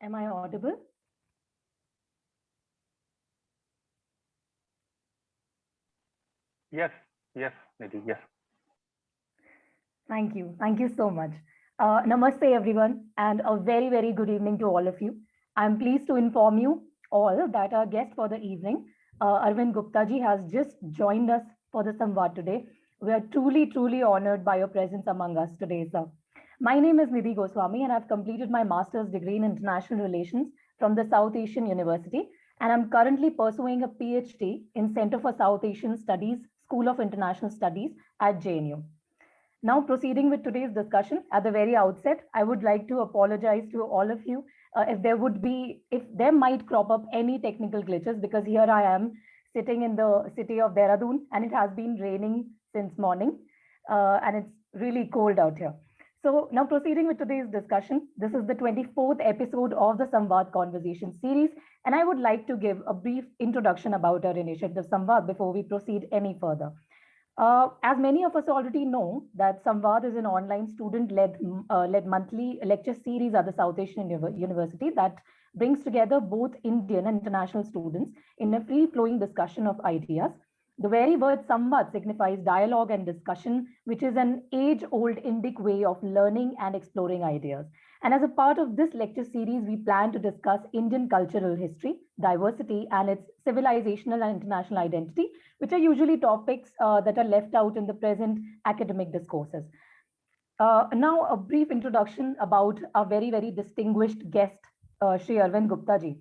Am I audible? Yes, Nidhi, yes. Thank you. Thank you so much. Namaste, everyone, and a very, very good evening to all of you. I'm pleased to inform you all that our guest for the evening, Arvind Gupta ji, has just joined us for the Samvad today. We are truly, truly honored by your presence among us today, sir. My name is Nidhi Goswami, and I've completed my master's degree in international relations from the South Asian University, and I'm currently pursuing a PhD in Center for South Asian Studies, School of International Studies at JNU. Now, proceeding with today's discussion, at the very outset, I would like to apologize to all of you if there might crop up any technical glitches, because here I am sitting in the city of Dehradun, and it has been raining since morning, and it's really cold out here. So now proceeding with today's discussion, this is the 24th episode of the Samvad Conversation series, and I would like to give a brief introduction about our initiative Samvad before we proceed any further. As many of us already know, that Samvad is an online student-led monthly lecture series at the South Asian University that brings together both Indian and international students in a free-flowing discussion of ideas. The very word Samvad signifies dialogue and discussion, which is an age-old Indic way of learning and exploring ideas. And as a part of this lecture series, we plan to discuss Indian cultural history, diversity, and its civilizational and international identity, which are usually topics that are left out in the present academic discourses. Now, a brief introduction about our very, very distinguished guest, Shri Arvind Gupta ji.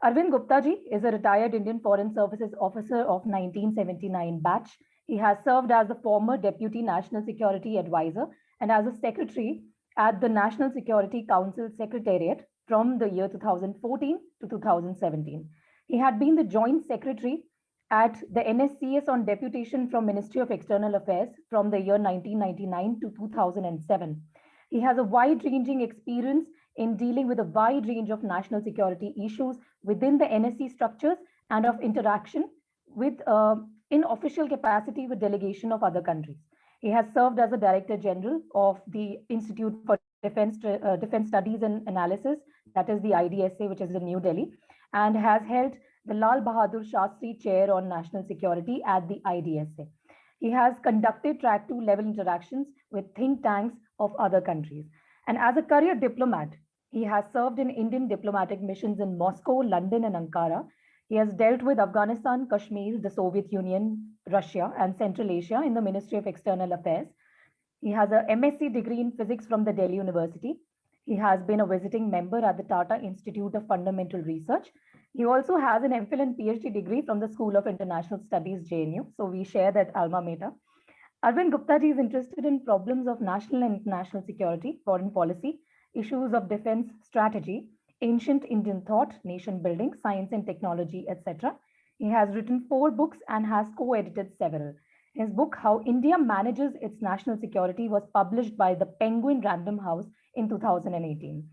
Arvind Gupta ji is a retired Indian Foreign Services officer of 1979 batch. He has served as the former Deputy National Security Advisor and as a Secretary at the National Security Council Secretariat from the year 2014 to 2017. He had been the Joint Secretary at the NSCS on deputation from Ministry of External Affairs from the year 1999 to 2007. He has a wide-ranging experience in dealing with a wide range of national security issues within the NSC structures and of interaction with in official capacity with delegation of other countries. He has served as a Director General of the Institute for Defense Studies and Analysis, that is the IDSA, which is in New Delhi, and has held the Lal Bahadur Shastri Chair on National Security at the IDSA. He has conducted Track 2 level interactions with think tanks of other countries. And as a career diplomat, he has served in Indian diplomatic missions in Moscow, London, and Ankara. He has dealt with Afghanistan, Kashmir, the Soviet Union, Russia, and Central Asia in the Ministry of External Affairs. He has a MSc degree in physics from the Delhi University. He has been a visiting member at the Tata Institute of Fundamental Research. He also has an MPhil and PhD degree from the School of International Studies, JNU. So we share that alma mater. Arvind Gupta ji is interested in problems of national and international security, foreign policy, issues of defense strategy, ancient Indian thought, nation building, science and technology, etc. He has written 4 books and has co-edited several. His book, How India Manages Its National Security, was published by the Penguin Random House in 2018.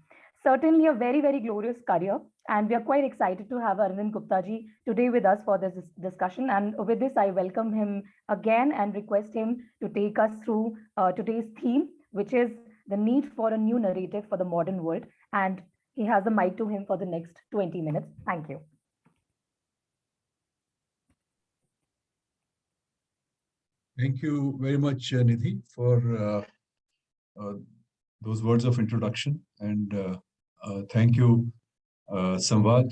Certainly a very, very glorious career. And we are quite excited to have Arvind Gupta ji today with us for this discussion. And with this, I welcome him again and request him to take us through today's theme, which is the need for a new narrative for the modern world. And he has the mic to him for the next 20 minutes. Thank you. Thank you very much, Nidhi, for those words of introduction. And thank you, Samvad,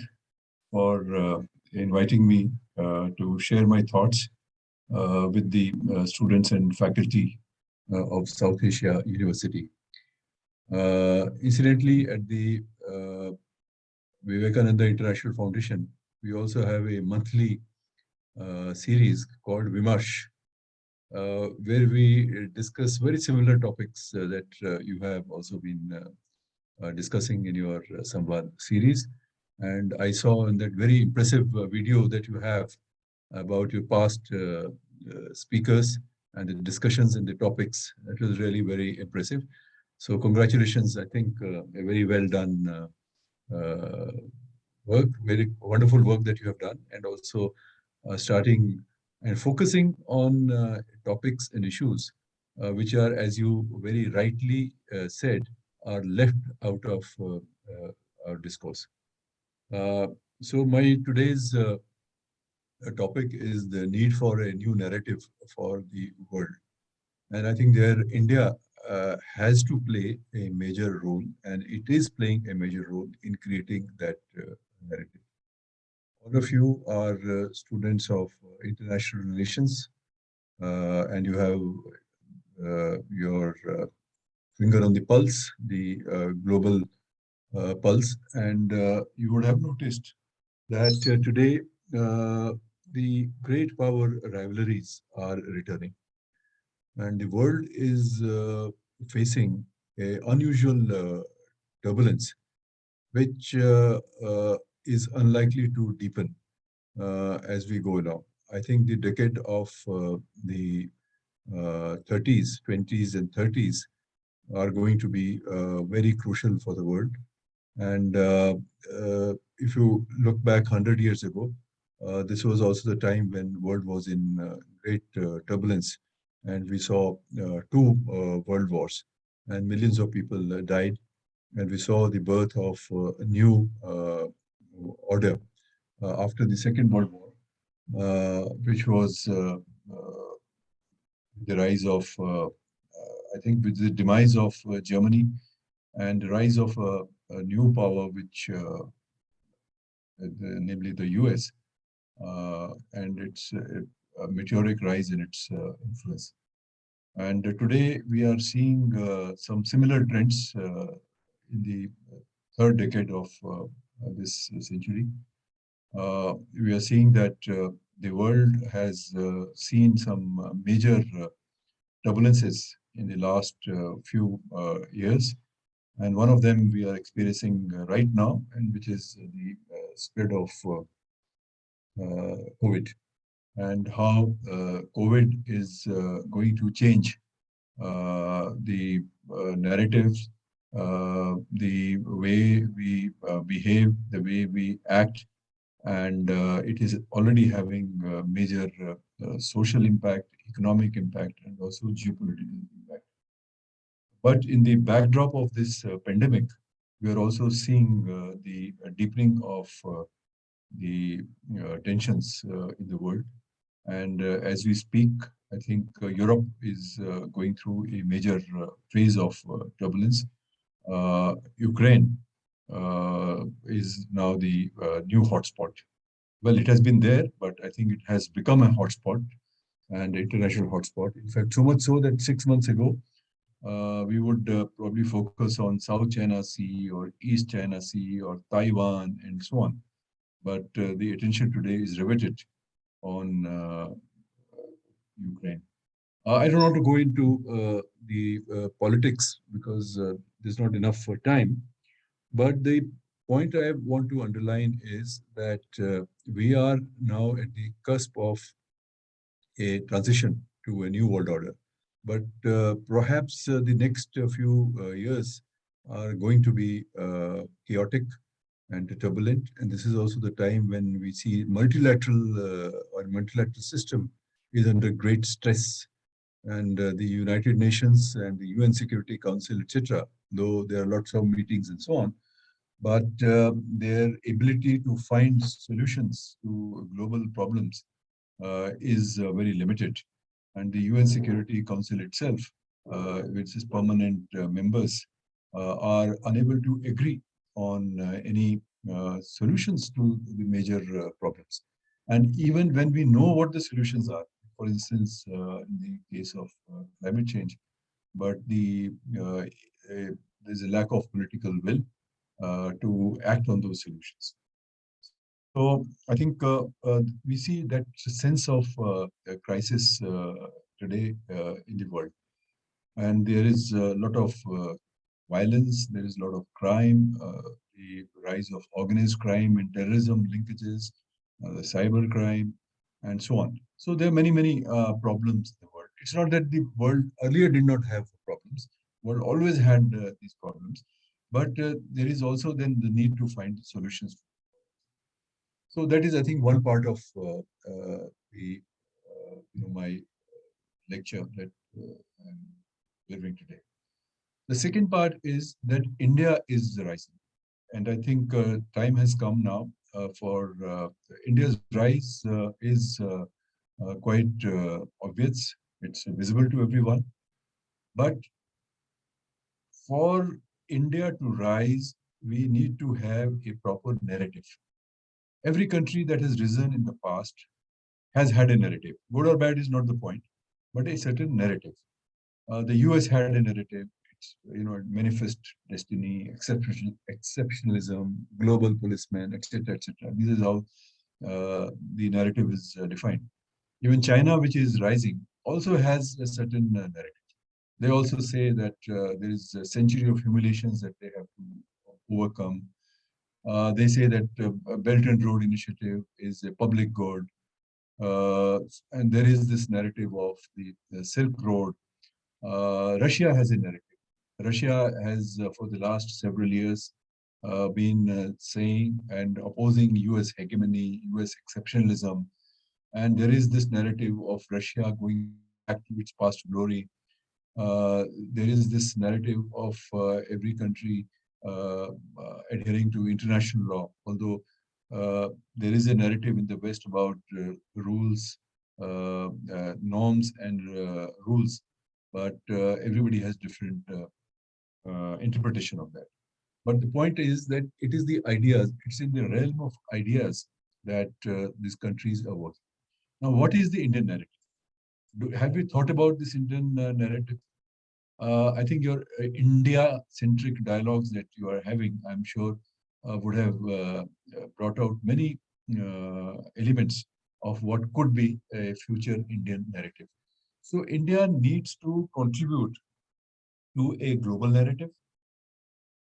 for inviting me to share my thoughts with the students and faculty of South Asia University. Incidentally, at the Vivekananda International Foundation, we also have a monthly series called Vimarsh, where we discuss very similar topics that you have also been discussing in your Samvad series. And I saw in that very impressive video that you have about your past speakers and the discussions and the topics. That was really very impressive. So congratulations, I think a very well done work, very wonderful work that you have done, and also starting and focusing on topics and issues which are, as you very rightly said, are left out of our discourse. Uh, so my today's topic is the need for a new narrative for the world. And I think there India has to play a major role, and it is playing a major role in creating that narrative. All of you are students of international relations, and you have your finger on the pulse, the global pulse, and you would have noticed that today the great power rivalries are returning, and the world is facing a unusual turbulence, which is unlikely to deepen as we go along. I think the decade of the 30s, 20s, and 30s are going to be very crucial for the world. And if you look back 100 years ago, this was also the time when world was in great turbulence, and we saw two world wars, and millions of people died, and we saw the birth of a new order after the Second World War, which was the rise of, I think, with the demise of Germany and the rise of a new power, which namely the US, and its a meteoric rise in its influence. And today we are seeing some similar trends in the third decade of this century. We are seeing that the world has seen some major turbulences in the last few years. And one of them we are experiencing right now, and which is the spread of COVID, and how COVID is going to change the narratives, the way we behave, the way we act, and it is already having major social impact, economic impact, and also geopolitical impact. But in the backdrop of this pandemic, we are also seeing the deepening of the tensions in the world. And as we speak, I think Europe is going through a major phase of turbulence. Ukraine is now the new hotspot. Well, it has been there, but I think it has become a hotspot, and international hotspot. In fact, so much so that 6 months ago, we would probably focus on South China Sea or East China Sea or Taiwan and so on. But the attention today is riveted on Ukraine. I don't want to go into the politics because there's not enough time. But the point I want to underline is that we are now at the cusp of a transition to a new world order. But perhaps the next few years are going to be chaotic and turbulent. And this is also the time when we see multilateral system is under great stress. And the United Nations and the UN Security Council, etc., though there are lots of meetings and so on, but their ability to find solutions to global problems is very limited. And the UN Security Council itself, which is permanent members, are unable to agree on any solutions to the major problems. And even when we know what the solutions are, for instance, in the case of climate change, but there's a lack of political will to act on those solutions. So I think we see that sense of crisis today in the world. And there is a lot of violence, there is a lot of crime, the rise of organized crime and terrorism linkages, the cyber crime, and so on. So there are many, many problems in the world. It's not that the world earlier did not have problems. The world always had these problems. But there is also then the need to find solutions. So that is, I think, one part of my lecture that I'm delivering today. The second part is that India is rising, and I think time has come now for India's rise is quite obvious. It's visible to everyone. But for India to rise, we need to have a proper narrative. Every country that has risen in the past has had a narrative. Good or bad is not the point, but a certain narrative. The US had a narrative. It's, manifest destiny, exceptionalism, global policeman, etc., etc. This is how the narrative is defined. Even China, which is rising, also has a certain narrative. They also say that there is a century of humiliations that they have to overcome. They say that Belt and Road Initiative is a public good. And there is this narrative of the Silk Road. Russia has a narrative. Russia has, for the last several years, been saying and opposing US hegemony, US exceptionalism. And there is this narrative of Russia going back to its past glory. There is this narrative of every country adhering to international law, although there is a narrative in the West about rules, norms, and rules, but everybody has different interpretation of that. But the point is that it is the ideas, it's in the realm of ideas that these countries are working. Now, what is the Indian narrative? Have you thought about this Indian narrative? I think your India-centric dialogues that you are having, I'm sure, would have brought out many elements of what could be a future Indian narrative. So India needs to contribute to a global narrative,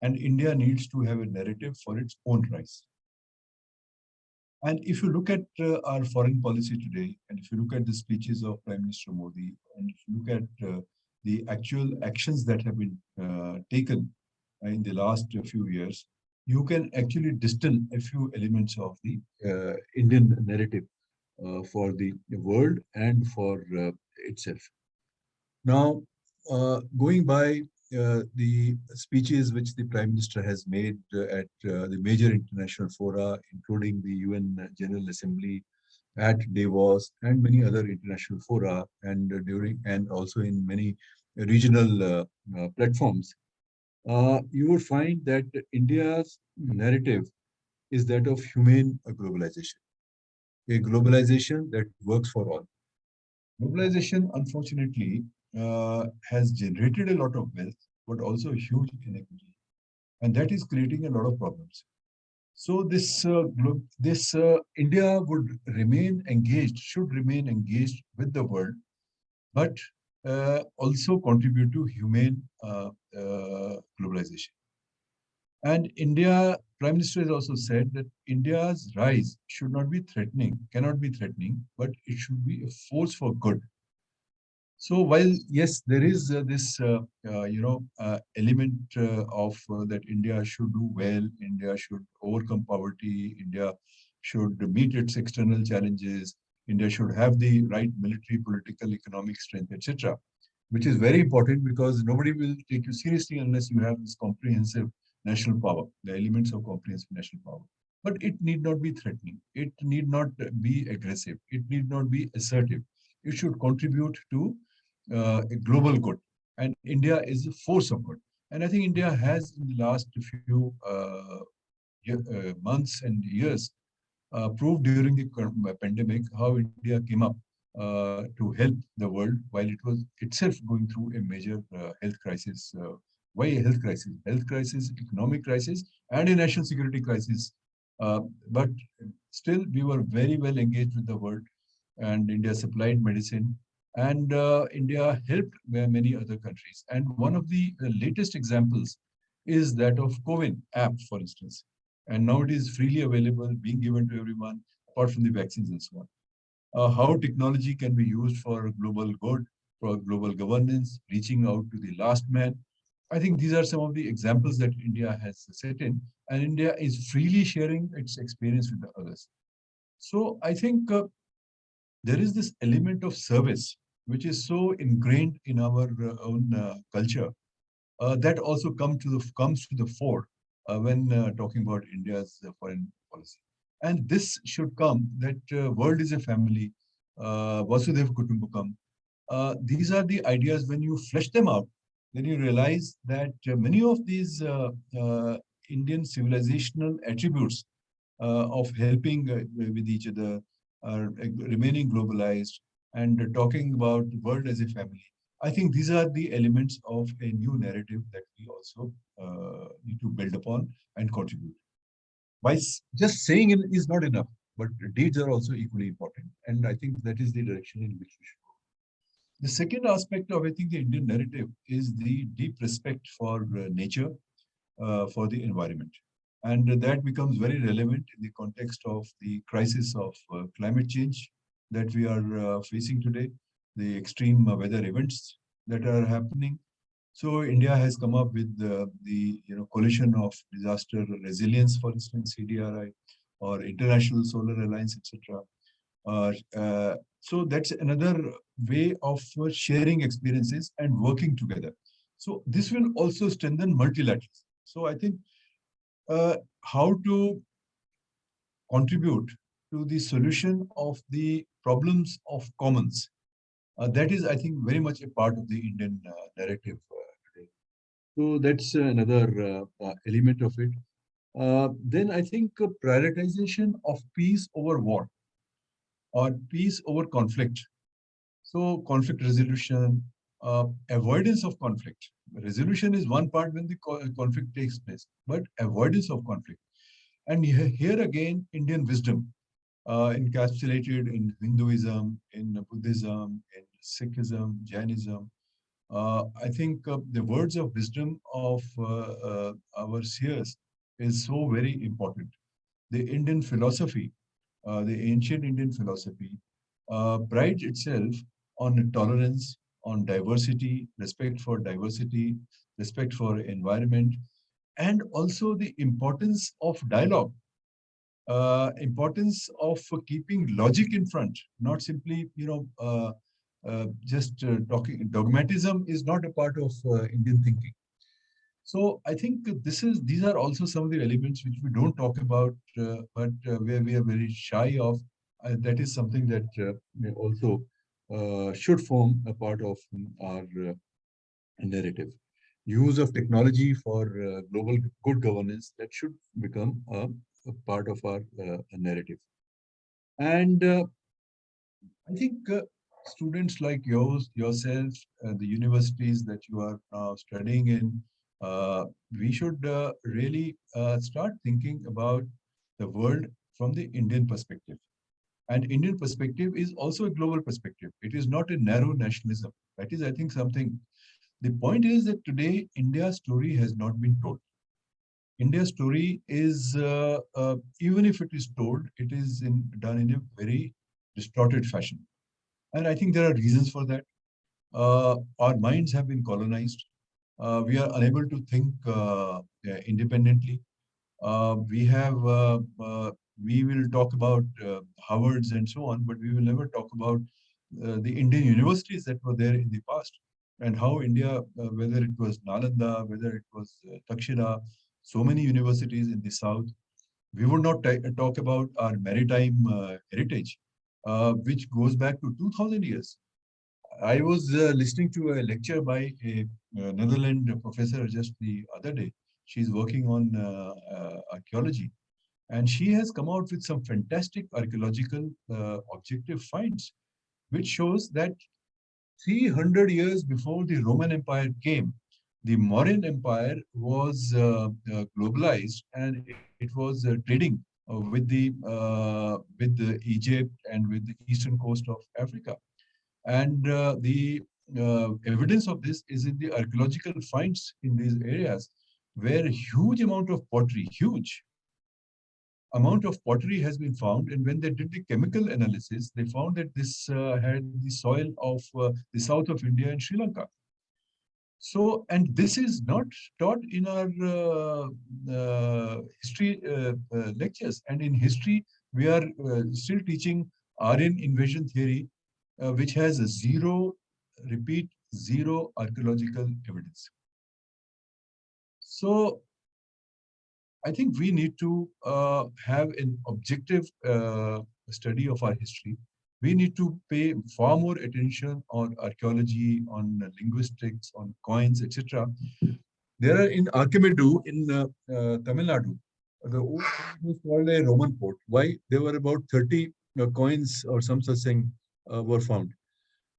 and India needs to have a narrative for its own rise. And if you look at our foreign policy today, and if you look at the speeches of Prime Minister Modi, and if you look at the actual actions that have been taken in the last few years, you can actually distill a few elements of the Indian narrative for the world and for itself. Now, going by the speeches which the Prime Minister has made at the major international fora, including the UN General Assembly, at Davos, and many other international fora, and also in many regional platforms, you will find that India's narrative is that of humane globalization, a globalization that works for all. Globalization, unfortunately, has generated a lot of wealth, but also huge inequity, and that is creating a lot of problems. So this India would remain engaged, should remain engaged with the world, but also contribute to humane globalization. And India, Prime Minister has also said that India's rise should not be threatening, cannot be threatening, but it should be a force for good. So while yes, there is this element of that India should do well, India should overcome poverty, India should meet its external challenges, India should have the right military, political, economic strength, etc., which is very important because nobody will take you seriously unless you have this comprehensive national power, the elements of comprehensive national power. But it need not be threatening. It need not be aggressive. It need not be assertive. It should contribute to a global good. And India is a force of good. And I think India has, in the last few months and years, proved during the pandemic how India came up to help the world while it was itself going through a major health crisis. Why a health crisis? Health crisis, economic crisis, and a national security crisis. But still, we were very well engaged with the world, and India supplied medicine, and India helped many other countries. And one of the latest examples is that of CoWIN app, for instance. And now it is freely available, being given to everyone, apart from the vaccines and so on. How technology can be used for global good, for global governance, reaching out to the last man. I think these are some of the examples that India has set in, and India is freely sharing its experience with the others. So I think there is this element of service, which is so ingrained in our own culture, that also comes to the fore when talking about India's foreign policy. And this should come that world is a family, Vasudev Kutumbakam. These are the ideas. When you flesh them out, then you realize that many of these Indian civilizational attributes of helping with each other, remaining globalized, and talking about the world as a family. I think these are the elements of a new narrative that we also need to build upon and contribute. By just saying it is not enough, but deeds are also equally important. And I think that is the direction in which we should go. The second aspect of, I think, the Indian narrative is the deep respect for nature, for the environment. And that becomes very relevant in the context of the crisis of climate change that we are facing today, the extreme weather events that are happening. So India has come up with the coalition of disaster resilience, for instance, CDRI, or International Solar Alliance, etc. So that's another way of sharing experiences and working together. So this will also strengthen multilateralism. So I think how to contribute to the solution of the problems of commons. That is, I think, very much a part of the Indian narrative today. So that's another element of it. Then I think prioritization of peace over war or peace over conflict. So conflict resolution, avoidance of conflict. Resolution is one part when the conflict takes place, but avoidance of conflict. And here again, Indian wisdom encapsulated in Hinduism, in Buddhism, in Sikhism, Jainism. I think the words of wisdom of our seers is so very important. The Indian philosophy, the ancient Indian philosophy, prides itself on tolerance, on diversity, respect for environment, and also the importance of dialogue, importance of keeping logic in front, not simply, just talking. Dogmatism is not a part of Indian thinking. So I think these are also some of the elements which we don't talk about, but where we are very shy of. That is something that may also should form a part of our narrative. Use of technology for global good governance, that should become a part of our narrative. And I think students like yourself, the universities that you are studying in, we should really start thinking about the world from the Indian perspective. And Indian perspective is also a global perspective. It is not a narrow nationalism. That is, I think, something. The point is that today India's story has not been told. India's story is, even if it is told, it is done in a very distorted fashion. And I think there are reasons for that. Our minds have been colonized. We are unable to think independently. We will talk about Harvards and so on, but we will never talk about the Indian universities that were there in the past, and how India, whether it was Nalanda, whether it was Takshila, so many universities in the south. We would not talk about our maritime heritage, which goes back to 2000 years. I was listening to a lecture by a Netherlands professor just the other day. She's working on archaeology, and she has come out with some fantastic archaeological objective finds, which shows that 300 years before the Roman Empire came, the Mauryan Empire was globalized, and it was trading with the Egypt and with the eastern coast of Africa. And the evidence of this is in the archaeological finds in these areas, where huge amount of pottery, huge amount of pottery has been found. And when they did the chemical analysis, they found that this had the soil of the south of India and Sri Lanka. So, and this is not taught in our history lectures. And in history, we are still teaching Aryan invasion theory, which has a zero archaeological evidence. So I think we need to have an objective study of our history. We need to pay far more attention on archaeology, on linguistics, on coins, etc. There are in Archimedu in Tamil Nadu, the old port was called a Roman port. Why? There were about 30 coins or some such thing were found.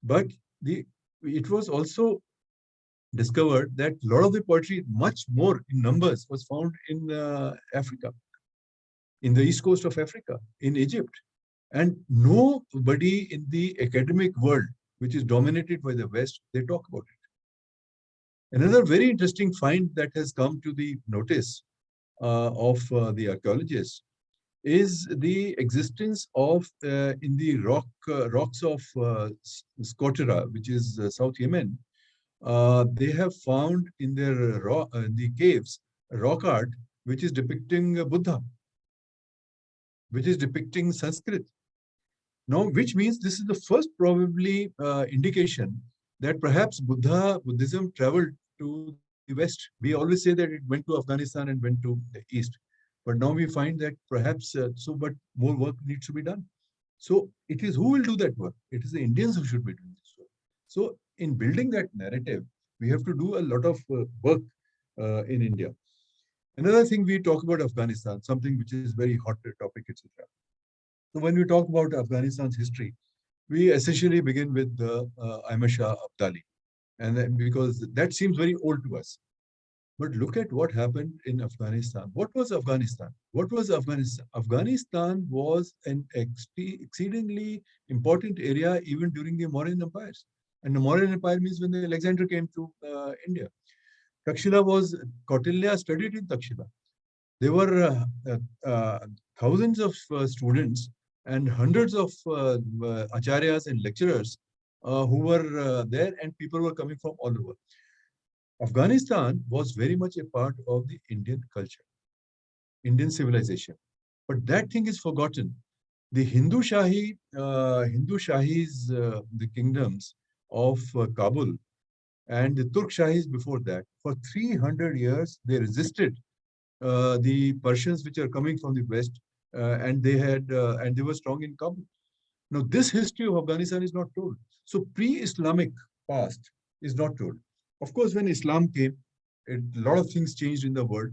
But the it was also discovered that a lot of the poetry, much more in numbers, was found in Africa, in the east coast of Africa, in Egypt. And nobody in the academic world, which is dominated by the West, they talk about it. Another very interesting find that has come to the notice of the archaeologists is the existence of in the rocks of Scottera, which is South Yemen. They have found in their the caves rock art which is depicting Buddha, which is depicting Sanskrit. Now, which means this is the first probably indication that perhaps Buddhism traveled to the West. We always say that it went to Afghanistan and went to the East. But now we find that perhaps but more work needs to be done. So it is who will do that work? It is the Indians who should be doing this work. So in building that narrative, we have to do a lot of work in India. Another thing we talk about Afghanistan, something which is very hot topic, etc. So when we talk about Afghanistan's history, we essentially begin with the Ahmad Shah Abdali, and because that seems very old to us. But look at what happened in Afghanistan. What was Afghanistan? What was Afghanistan? Afghanistan was an exceedingly important area even during the Mauryan empires. And the Mauryan Empire means when Alexander came to India. Takshila was, Kautilya studied in Takshila. There were thousands of students and hundreds of acharyas and lecturers who were there, and people were coming from all over. Afghanistan was very much a part of the Indian culture, Indian civilization. But that thing is forgotten. The Hindu Shahis, the kingdoms of Kabul and the Turk Shahis before that, for 300 years, they resisted the Persians which are coming from the west, and they were strong in Kabul. Now, this history of Afghanistan is not told. So, pre-Islamic past is not told. Of course, when Islam came, a lot of things changed in the world,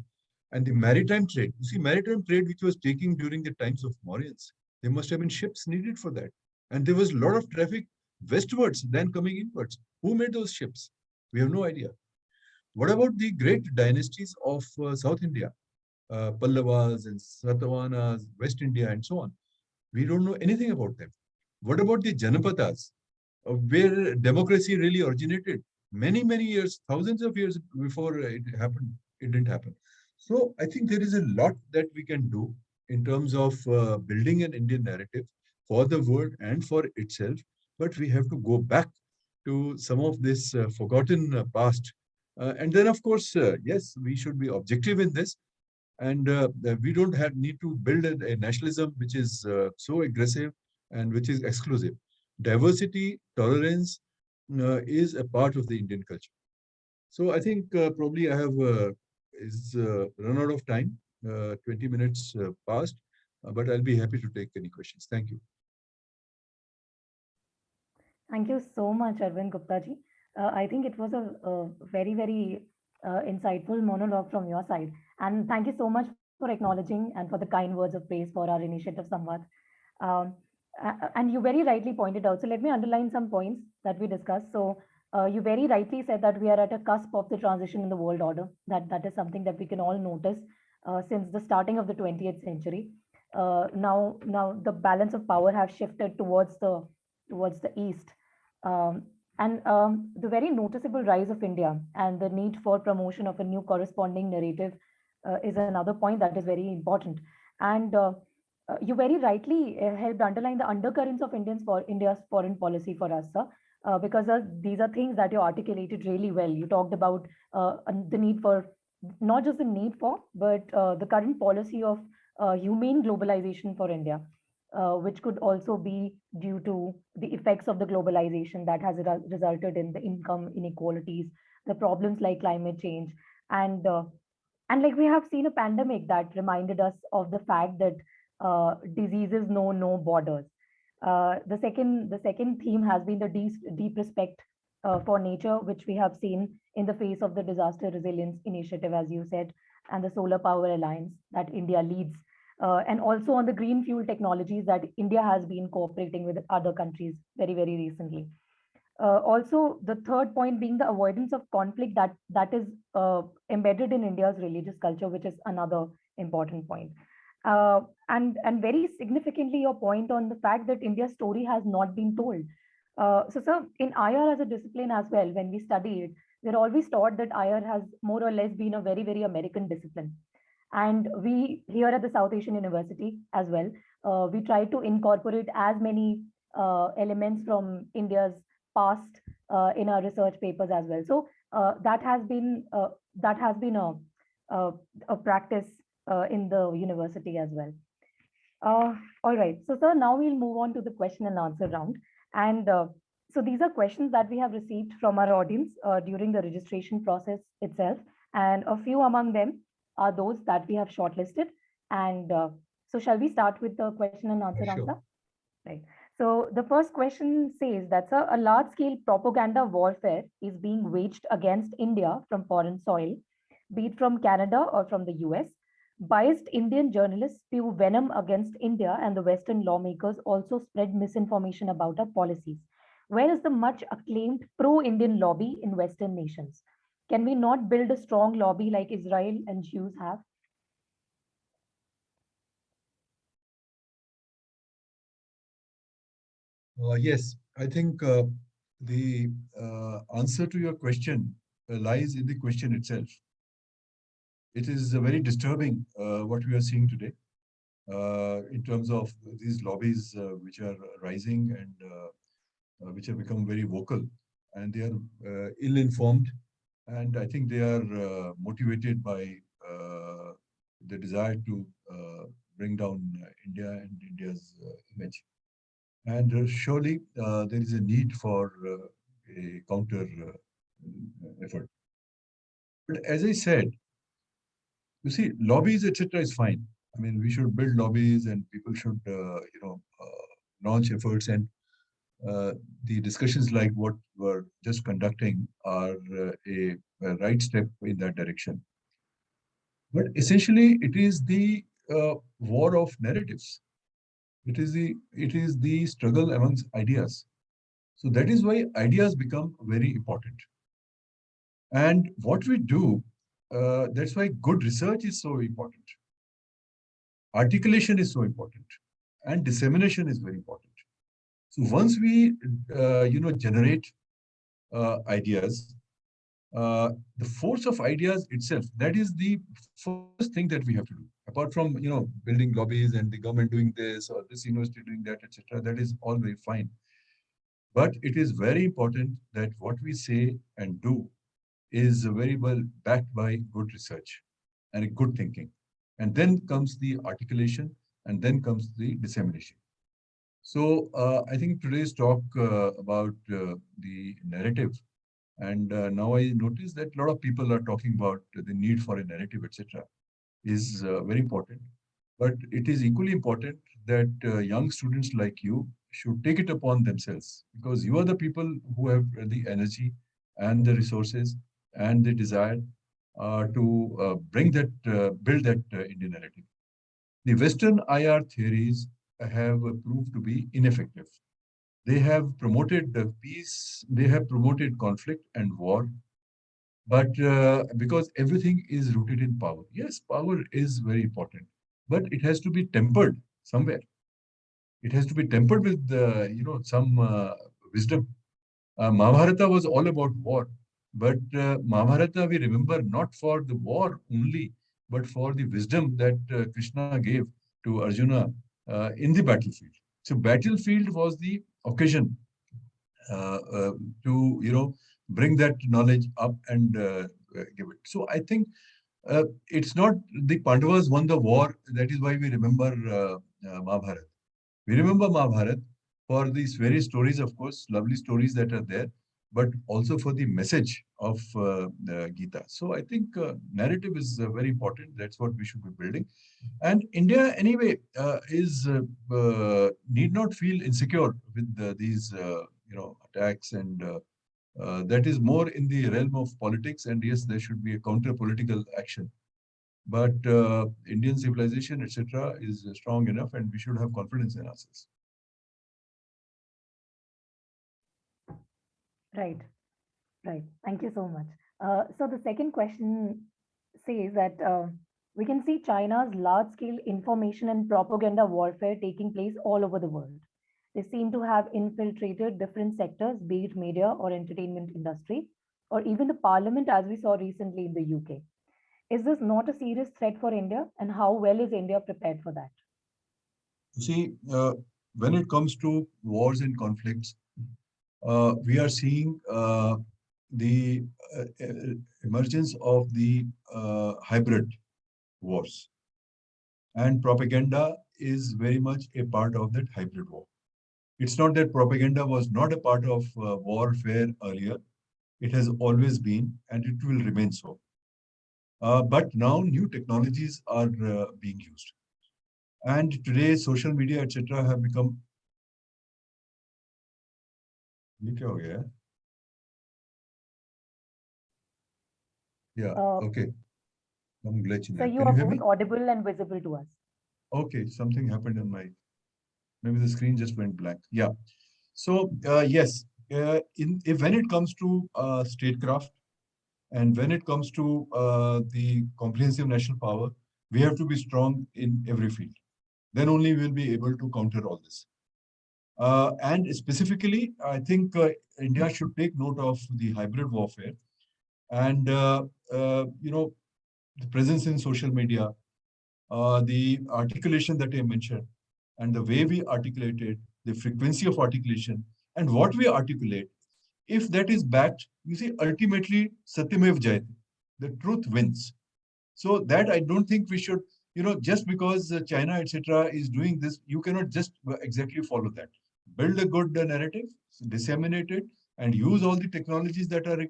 and the maritime trade. You see, maritime trade which was taking during the times of Mauryans, there must have been ships needed for that, and there was a lot of traffic westwards than coming inwards. Who made those ships? We have no idea. What about the great dynasties of South India? Pallavas and Satavahanas, West India, and so on. We don't know anything about them. What about the Janapadas, where democracy really originated? Many years, thousands of years before it happened, it didn't happen. So I think there is a lot that we can do in terms of building an Indian narrative for the world and for itself. But we have to go back to some of this forgotten past. And then, of course, yes, we should be objective in this, and we don't have need to build a nationalism which is so aggressive and which is exclusive. Diversity, tolerance is a part of the Indian culture. So I think probably I have run out of time. 20 minutes passed, but I'll be happy to take any questions. Thank you. Thank you so much, Arvind Gupta ji. I think it was a very insightful monologue from your side. And thank you so much for acknowledging and for the kind words of praise for our initiative, Samvad. Um, and you very rightly pointed out. So let me underline some points that we discussed. So you very rightly said that we are at a cusp of the transition in the world order. That is something that we can all notice since the starting of the 20th century. Now the balance of power has shifted towards the east. Um, and the very noticeable rise of India and the need for promotion of a new corresponding narrative is another point that is very important. And you very rightly helped underline the undercurrents of India's foreign policy for us, sir, because these are things that you articulated really well. You talked about the need for not just the need for, but the current policy of humane globalization for India, which could also be due to the effects of the globalization that has resulted in the income inequalities, the problems like climate change, and And like we have seen a pandemic that reminded us of the fact that diseases know no borders. The second theme has been the deep respect for nature, which we have seen in the face of the disaster resilience initiative, as you said, and the solar power alliance that India leads, and also on the green fuel technologies that India has been cooperating with other countries very recently. Also, the third point being the avoidance of conflict that is embedded in India's religious culture, which is another important point. And very significantly, your point on the fact that India's story has not been told. So, sir, in IR as a discipline as well, when we study it, we're always taught that IR has more or less been a very American discipline. And we here at the South Asian University as well, we try to incorporate as many elements from India's past in our research papers as well. So that has been a, a practice in the university as well. All right. So, sir, now we'll move on to the question and answer round. And so these are questions that we have received from our audience during the registration process itself. And a few among them are those that we have shortlisted. And so shall we start with the question and answer Sure. answer? Right. So the first question says that, sir, a large-scale propaganda warfare is being waged against India from foreign soil, be it from Canada or from the US. Biased Indian journalists spew venom against India, and the Western lawmakers also spread misinformation about our policies. Where is the much acclaimed pro-Indian lobby in Western nations? Can we not build a strong lobby like Israel and Jews have? Yes, I think the answer to your question lies in the question itself. It is very disturbing what we are seeing today in terms of these lobbies which are rising and which have become very vocal, and they are ill-informed, and I think they are motivated by the desire to bring down India and India's image. And surely there is a need for a counter effort. But as I said, you see, lobbies, etc., is fine. I mean, we should build lobbies, and people should, launch efforts. And the discussions like what we're just conducting are a right step in that direction. But essentially, it is the war of narratives. It is the struggle amongst ideas. So that is why ideas become very important. And what we do, that's why good research is so important. Articulation is so important, and dissemination is very important. So once we, generate ideas, the force of ideas itself, that is the first thing that we have to do. Apart from, building lobbies and the government doing this or this university doing that, etc., that is all very fine. But it is very important that what we say and do is very well backed by good research and good thinking. And then comes the articulation, and then comes the dissemination. So I think today's talk about the narrative, and now I notice that a lot of people are talking about the need for a narrative, etc., is very important. But it is equally important that young students like you should take it upon themselves, because you are the people who have the energy and the resources and the desire to build that Indian narrative. The Western IR theories have proved to be ineffective. They have promoted peace, they have promoted conflict and war, but because everything is rooted in power. Yes, power is very important, but it has to be tempered somewhere. It has to be tempered with, some wisdom. Mahabharata was all about war, but Mahabharata we remember not for the war only, but for the wisdom that Krishna gave to Arjuna in the battlefield. So battlefield was the occasion to bring that knowledge up and give it. So I think it's not the Pandavas won the war. That is why we remember Mahabharata. We remember Mahabharata for these very stories, of course, lovely stories that are there. but also for the message of Gita. So I think narrative is very important. That's what we should be building. And India, anyway, is need not feel insecure with these attacks, and that is more in the realm of politics. And yes, there should be a counter political action. But Indian civilization, etc., is strong enough, and we should have confidence in ourselves. Right, right. Thank you so much. So the second question says that we can see China's large-scale information and propaganda warfare taking place all over the world. They seem to have infiltrated different sectors, be it media or entertainment industry, or even the parliament, as we saw recently in the UK. Is this not a serious threat for India, and how well is India prepared for that? You see, when it comes to wars and conflicts, we are seeing the emergence of the hybrid wars. And propaganda is very much a part of that hybrid war. It's not that propaganda was not a part of warfare earlier. It has always been, and it will remain so. But now new technologies are being used. And today, social media, etc., have become. ये क्या हो गया है? Yeah, Uh, okay. Some glitch in so there. you Can you are hear both me? audible and visible to us. Okay, something happened in my, maybe the screen just went blank. Yeah. So, yes, when it comes to statecraft and when it comes to the comprehensive national power, we have to be strong in every field. Then only we'll be able to counter all this. And specifically, I think India should take note of the hybrid warfare and, the presence in social media, the articulation that I mentioned, and the way we articulate it, the frequency of articulation, and what we articulate, if that is backed, you see, ultimately, Satyamev Jayate, the truth wins. So that I don't think we should, just because China, etc., is doing this, you cannot just exactly follow that. Build a good narrative, disseminate it, and use all the technologies that are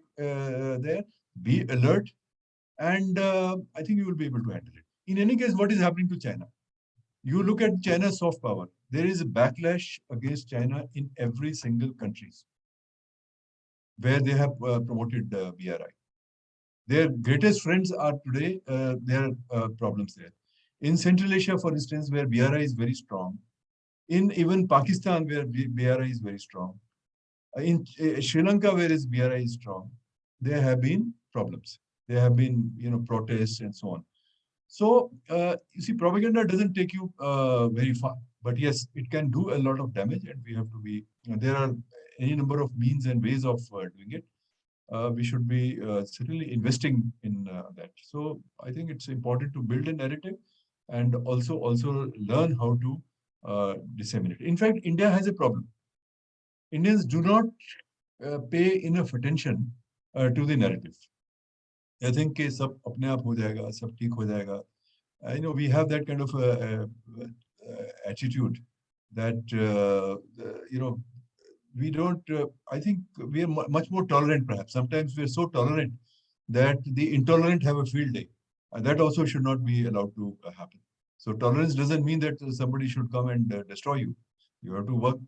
there. Be alert, and I think you will be able to handle it. In any case, what is happening to China? You look at China's soft power. There is a backlash against China in every single countries where they have promoted BRI. Their greatest friends are today, there are problems there. In Central Asia, for instance, where BRI is very strong, in even Pakistan, where BRI is very strong, in Sri Lanka, where BRI is strong, there have been problems. There have been, protests and so on. So, you see, propaganda doesn't take you very far. But yes, it can do a lot of damage, and we have to be, there are any number of means and ways of doing it. We should be certainly investing in that. So I think it's important to build a narrative and also learn how to disseminate. In fact, India has a problem. Indians do not pay enough attention to the narrative. I think कि सब अपने आप हो जाएगा, सब ठीक हो जाएगा. I know we have that kind of attitude that we don't. I think we are much more tolerant. Perhaps sometimes we are so tolerant that the intolerant have a field day. That also should not be allowed to happen. So tolerance doesn't mean that somebody should come and destroy you. You have to work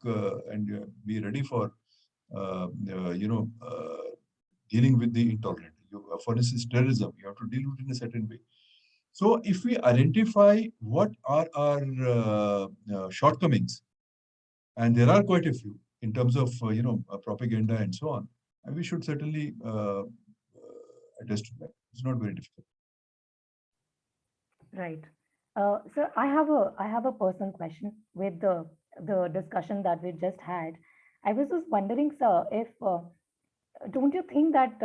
and be ready for dealing with the intolerant. For instance, terrorism, you have to deal with it in a certain way. So if we identify what are our shortcomings, and there are quite a few in terms of propaganda and so on, and we should certainly attest to that. It's not very difficult. Right. So I have a personal question with the discussion that we just had. I was just wondering, sir, if don't you think that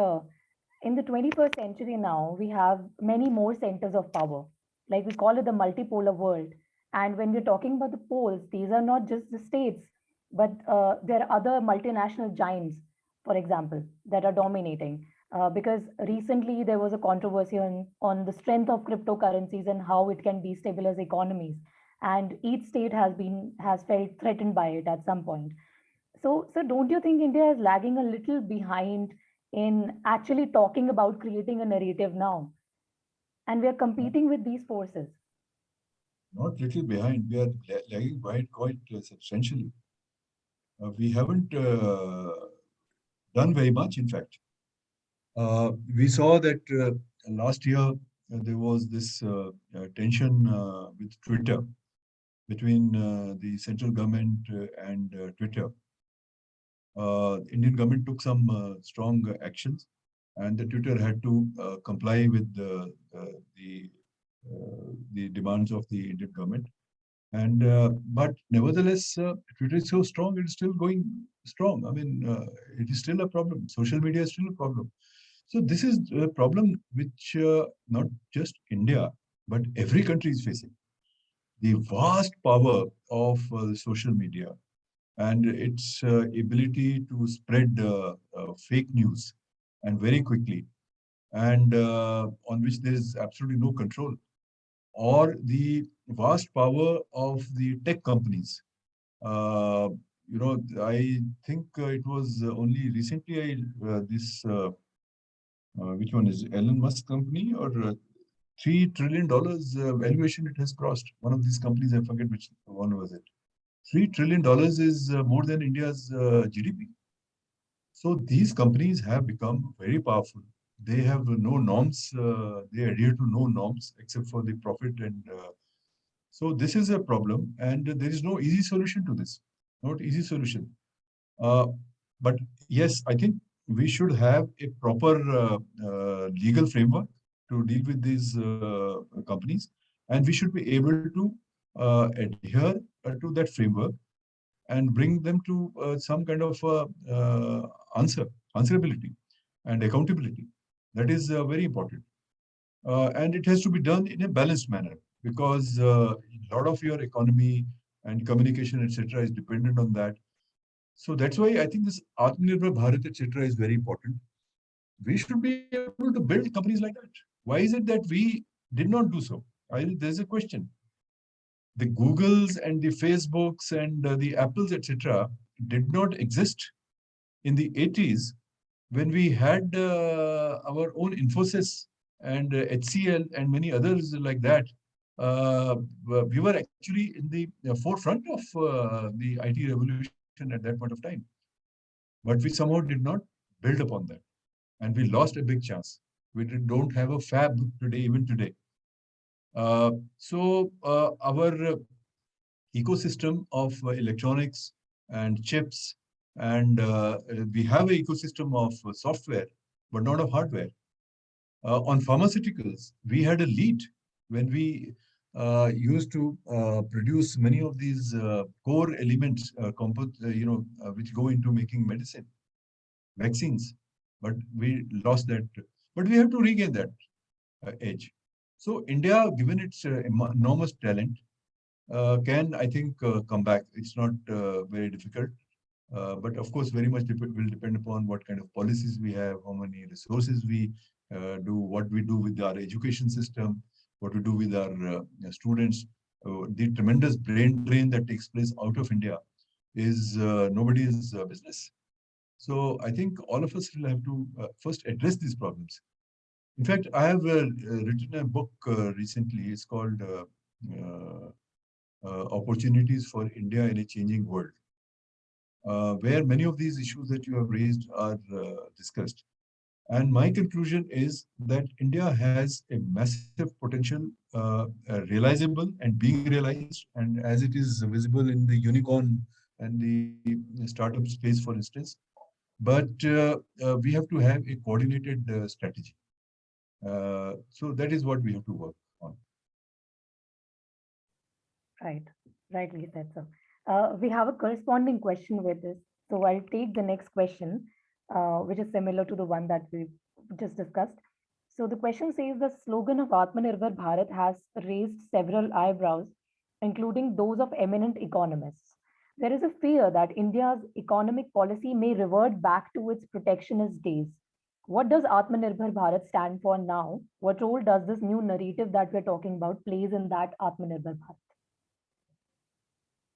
in the 21st century now we have many more centers of power, like we call it the multipolar world. And when we're talking about the poles, these are not just the states, but there are other multinational giants, for example, that are dominating. Because recently there was a controversy on the strength of cryptocurrencies and how it can destabilize economies, and each state has felt threatened by it at some point. So don't you think India is lagging a little behind in actually talking about creating a narrative now? And we are competing with these forces. Not little behind. We are lagging behind quite substantially. We haven't done very much, in fact. We saw that last year there was this tension with Twitter between the central government and Twitter. Indian government took some strong actions, and the Twitter had to comply with the demands of the Indian government. And but nevertheless, Twitter is so strong; it's still going strong. I mean, it is still a problem. Social media is still a problem. So this is a problem which not just India, but every country is facing. The vast power of social media and its ability to spread fake news and very quickly, and on which there is absolutely no control, or the vast power of the tech companies. Uh, I think it was only recently this which one is Elon Musk company or $3 trillion valuation it has crossed. One of these companies, I forget which one was it. $3 trillion is more than India's GDP. So these companies have become very powerful. They have no norms. They adhere to no norms except for the profit, and so this is a problem. And there is no easy solution to this. Not easy solution. Uh, but yes, I think we should have a proper legal framework to deal with these companies, and we should be able to adhere to that framework and bring them to some kind of answerability and accountability. That is very important. And it has to be done in a balanced manner because a lot of your economy and communication, etc., is dependent on that. So that's why I think this Atmanirbhar Bharat, etc., is very important. We should be able to build companies like that. Why is it that we did not do so? There's a question. The Googles and the Facebooks and the Apples, etc., did not exist in the 80s when we had our own Infosys and HCL and many others like that. Uh, we were actually in the forefront of the IT revolution at that point of time. But we somehow did not build upon that. And we lost a big chance. We don't have a fab today, even today. Our ecosystem of electronics and chips, and we have an ecosystem of software, but not of hardware. On pharmaceuticals, we had a lead when we used to produce many of these core elements, which go into making medicine, vaccines. But we lost that. But we have to regain that edge. So India, given its enormous talent, can, I think, come back. It's not very difficult. But of course, very much will depend upon what kind of policies we have, how many resources we do, what we do with our education system, what we do with our students. The tremendous brain drain that takes place out of India is nobody's business. So I think all of us will have to first address these problems. In fact, I have written a book recently. It's called Opportunities for India in a Changing World, where many of these issues that you have raised are discussed. And my conclusion is that India has a massive potential, realizable and being realized, and as it is visible in the unicorn and the startup space, for instance. But we have to have a coordinated strategy. So that is what we have to work on. Right, rightly said, sir. We have a corresponding question with this. So I'll take the next question, which is similar to the one that we just discussed. So the question says the slogan of Atmanirbhar Bharat has raised several eyebrows, including those of eminent economists. There is a fear that India's economic policy may revert back to its protectionist days. What does Atmanirbhar Bharat stand for now? What role does this new narrative that we're talking about plays in that Atmanirbhar Bharat?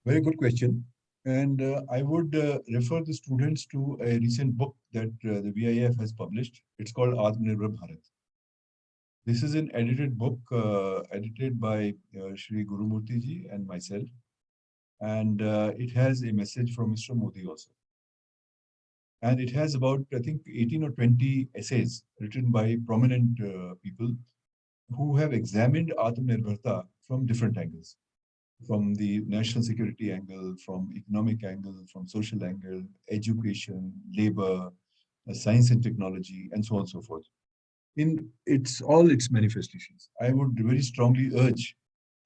Very good question. And I would refer the students to a recent book that the VIF has published. It's called Atmanirbhar Bharat. This is an edited book, edited by Shri Gurumurti ji and myself. And it has a message from Mr. Modi also. And it has about, I think, 18 or 20 essays written by prominent people who have examined Atmanirbharta from different angles, from the national security angle, from economic angle, from social angle, education, labor, science and technology, and so on and so forth. In all its manifestations. I would very strongly urge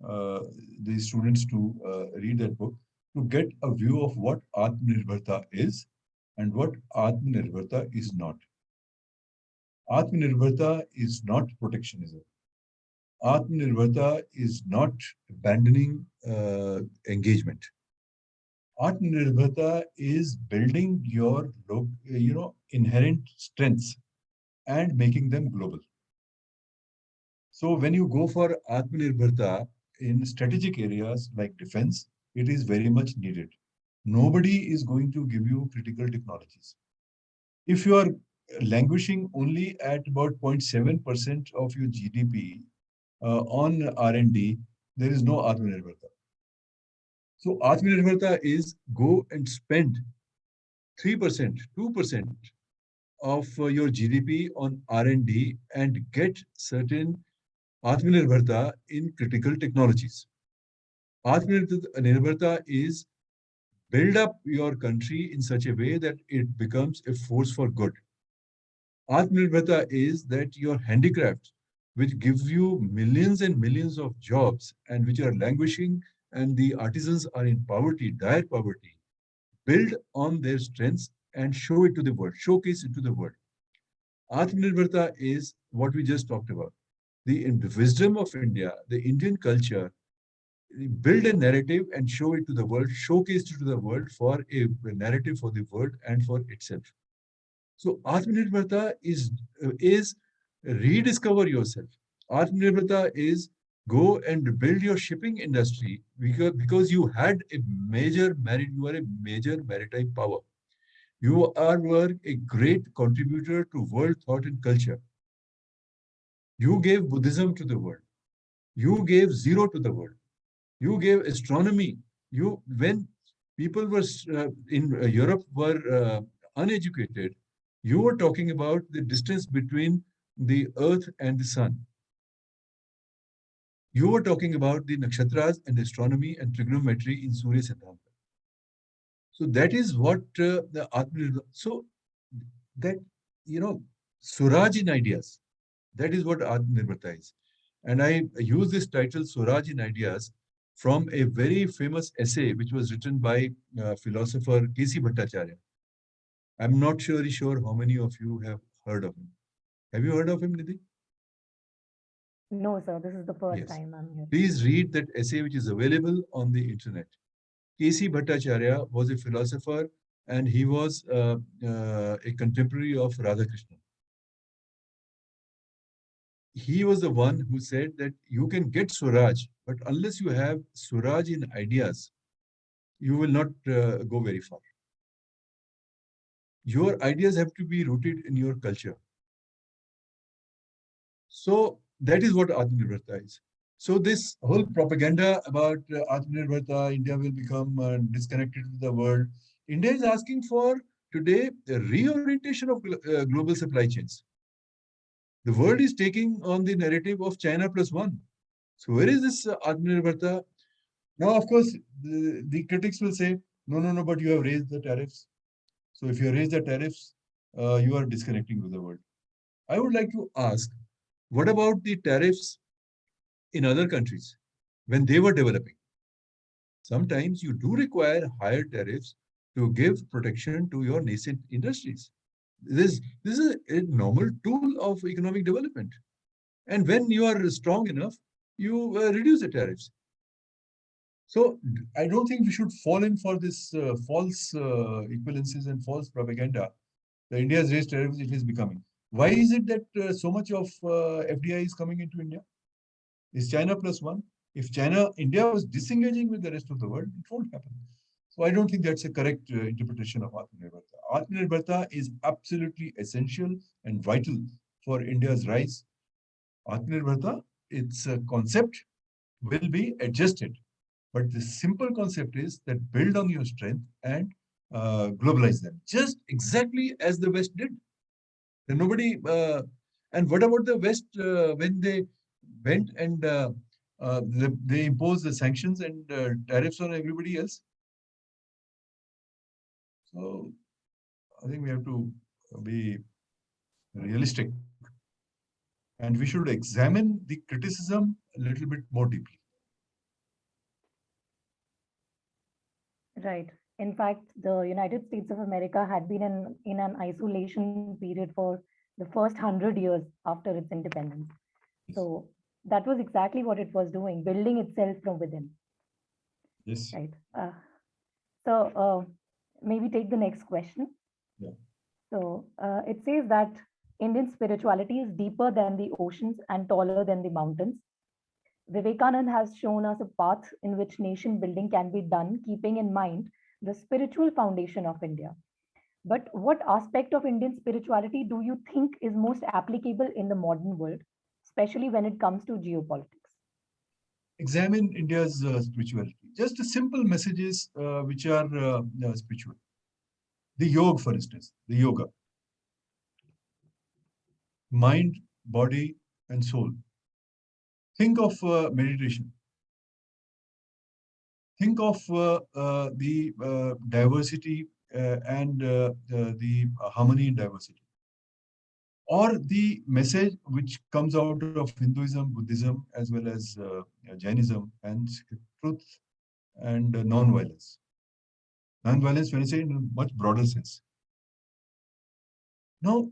uh, the students to read that book to get a view of what Atmanirbharta is and what Atmanirbharta is not. Atmanirbharta is not protectionism. Atmanirbharta is not abandoning engagement. Atmanirbharta is building your inherent strengths and making them global. So when you go for Atmanirbharta in strategic areas like defense, it is very much needed. Nobody is going to give you critical technologies. If you are languishing only at about 0.7% of your GDP on R&D, there is no Atmanirbharta. So Atmanirbharta is go and spend 3%, 2% of your GDP on R&D and get certain Atmanirbharta in critical technologies. Atmanirbharta is build up your country in such a way that it becomes a force for good. Atmanirbharta is that your handicrafts, which gives you millions and millions of jobs and which are languishing and the artisans are in poverty, dire poverty, build on their strengths and show it to the world, showcase it to the world. Atmanirbharta is what we just talked about. The wisdom of India, the Indian culture, build a narrative and show it to the world, showcase it to the world for a narrative for the world and for itself. So Atmanirbharta is rediscover yourself. Atmanirbharta is go and build your shipping industry because you had a you are a major maritime power. Were a great contributor to world thought and culture. You gave Buddhism to the world. You gave zero to the world. You gave astronomy. When people were in Europe were uneducated, you were talking about the distance between the Earth and the Sun. You were talking about the nakshatras and astronomy and trigonometry in Surya Siddhanta. So that is what the Atma. So that Suraj in ideas. That is what Atmanirbharta is. And I use this title Suraj in Ideas from a very famous essay which was written by philosopher K.C. Bhattacharya. I'm not sure how many of you have heard of him. Have you heard of him, Nidhi? No, sir, this is the first Yes. time I'm here. Please read that essay which is available on the internet. K.C. Bhattacharya was a philosopher and he was a contemporary of Radhakrishnan. He was the one who said that you can get Swaraj, but unless you have Swaraj in ideas, you will not go very far. Your ideas have to be rooted in your culture. So that is what Atmanirbharta is. So this whole propaganda about Atmanirbharta, India will become disconnected with the world. India is asking for today a reorientation of global supply chains. The world is taking on the narrative of China plus one. So where is this Atmanirbharta? Now, of course, the critics will say, no, but you have raised the tariffs. So if you raise the tariffs, you are disconnecting with the world. I would like to ask, what about the tariffs in other countries when they were developing? Sometimes you do require higher tariffs to give protection to your nascent industries. This is a normal tool of economic development. And when you are strong enough, you reduce the tariffs. So I don't think we should fall in for this false equivalences and false propaganda. The India has raised tariffs, it is becoming. Why is it that so much of FDI is coming into India? Is China plus one? If India was disengaging with the rest of the world, it won't happen. So I don't think that's a correct interpretation of Atmanirbharta. Atmanirbharta is absolutely essential and vital for India's rise. Atmanirbharta, its concept will be adjusted. But the simple concept is that build on your strength and globalize them, just exactly as the West did. And nobody, and what about the West when they went and they imposed the sanctions and tariffs on everybody else? So I think we have to be realistic and we should examine the criticism a little bit more deeply. Right. In fact, the United States of America had been in an isolation period for the first 100 years after its independence. Yes. So that was exactly what it was doing, building itself from within. Yes. Right. So maybe take the next question. Yeah. So it says that Indian spirituality is deeper than the oceans and taller than the mountains. Vivekanand has shown us a path in which nation building can be done, keeping in mind the spiritual foundation of India. But what aspect of Indian spirituality do you think is most applicable in the modern world, especially when it comes to geopolitics? Examine India's spirituality. Just the simple messages which are spiritual. The yoga, for instance, the yoga, mind, body, and soul. Think of meditation. Think of the diversity and the harmony in diversity. Or the message which comes out of Hinduism, Buddhism, as well as Jainism and truth and non-violence. Non-violence, when I say in a much broader sense. Now,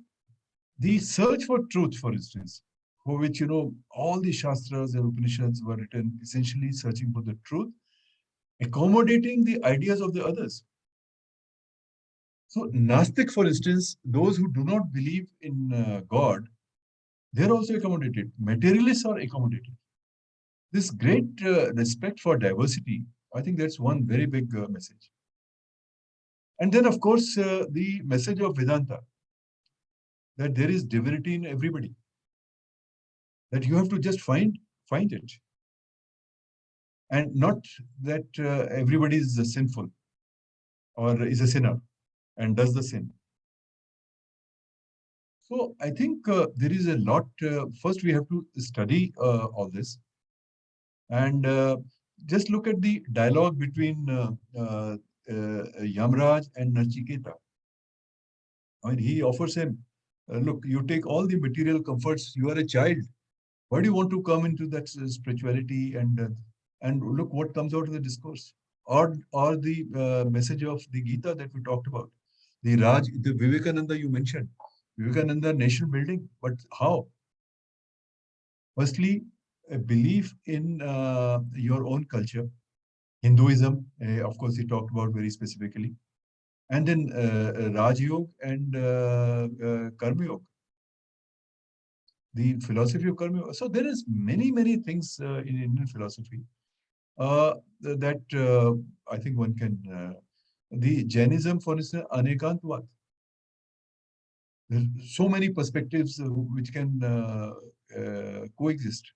the search for truth, for instance, for which, all the Shastras and Upanishads were written essentially searching for the truth, accommodating the ideas of the others. So, Nastic, for instance, those who do not believe in God, they're also accommodated. Materialists are accommodated. This great respect for diversity, I think that's one very big message. And then, of course, the message of Vedanta, that there is divinity in everybody, that you have to just find it, and not that everybody is sinful or is a sinner and does the sin. So I think there is a lot. First, we have to study all this and just look at the dialogue between Yamraj and Nachiketa. I mean, he offers him, look, you take all the material comforts. You are a child. Why do you want to come into that spirituality and look what comes out of the discourse or the message of the Gita that we talked about, the Vivekananda you mentioned, Vivekananda nation building, but how? Firstly, a belief in your own culture, Hinduism, of course, he talked about very specifically, and then Raj Yoga and Karma Yoga, the philosophy of Karma Yoga. So there is many things in Indian philosophy that I think one can. The Jainism, for instance, Anekantvad. There are so many perspectives which can coexist,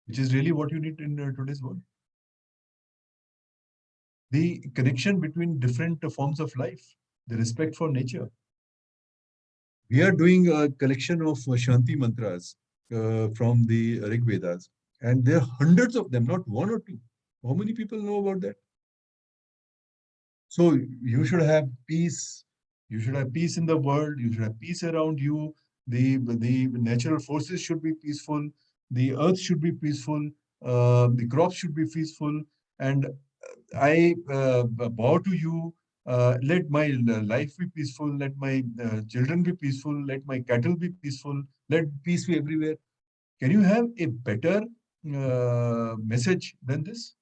which is really what you need in today's world. The connection between different forms of life, the respect for nature. We are doing a collection of Shanti mantras from the Rig Vedas, and there are hundreds of them, not one or two. How many people know about that? So you should have peace. You should have peace in the world. You should have peace around you. The natural forces should be peaceful. The earth should be peaceful. The crops should be peaceful. And I bow to you. Let my life be peaceful. Let my children be peaceful. Let my cattle be peaceful. Let peace be everywhere. Can you have a better message than this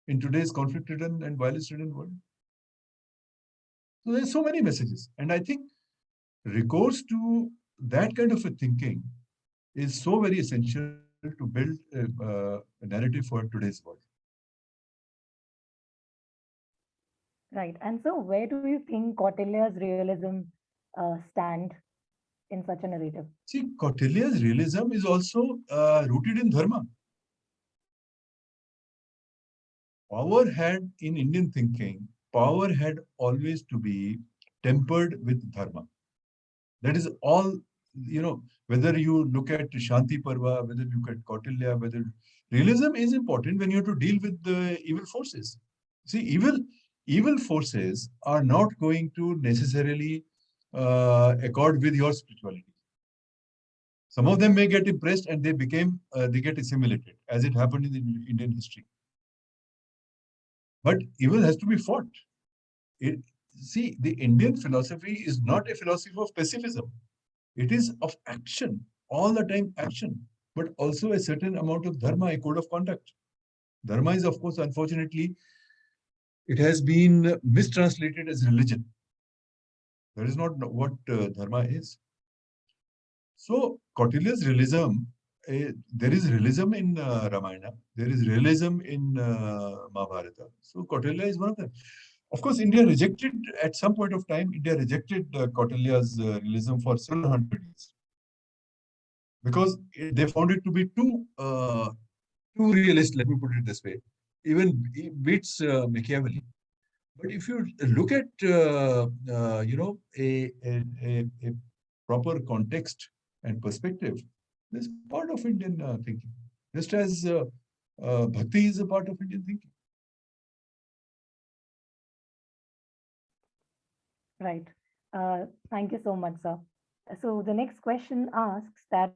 in today's conflict-ridden and violence-ridden world? So there's so many messages. And I think recourse to that kind of a thinking is so very essential to build a narrative for today's world. Right. And so, where do you think Kautilya's realism stand in such a narrative? See, Kautilya's realism is also rooted in dharma. Power had, in Indian thinking, power had always to be tempered with dharma. That is all, whether you look at Shanti Parva, whether you look at Kautilya, whether realism is important when you have to deal with the evil forces. See, evil forces are not going to necessarily accord with your spirituality. Some of them may get impressed and they get assimilated, as it happened in the Indian history. But evil has to be fought. It, See, the Indian philosophy is not a philosophy of pacifism. It is of action, all the time action, but also a certain amount of dharma, a code of conduct. Dharma is, of course, unfortunately, it has been mistranslated as religion. That is not what dharma is. So, Kautilya's realism, there is realism in Ramayana, there is realism in Mahabharata. So, Kautilya is one of them. Of course, India rejected, at some point of time, India rejected Kautilya's realism for several hundred years because they found it to be too realist, let me put it this way, even beats Machiavelli. But if you look at, a proper context and perspective, this is part of Indian thinking, just as bhakti is a part of Indian thinking. Right. Thank you so much, sir. So the next question asks that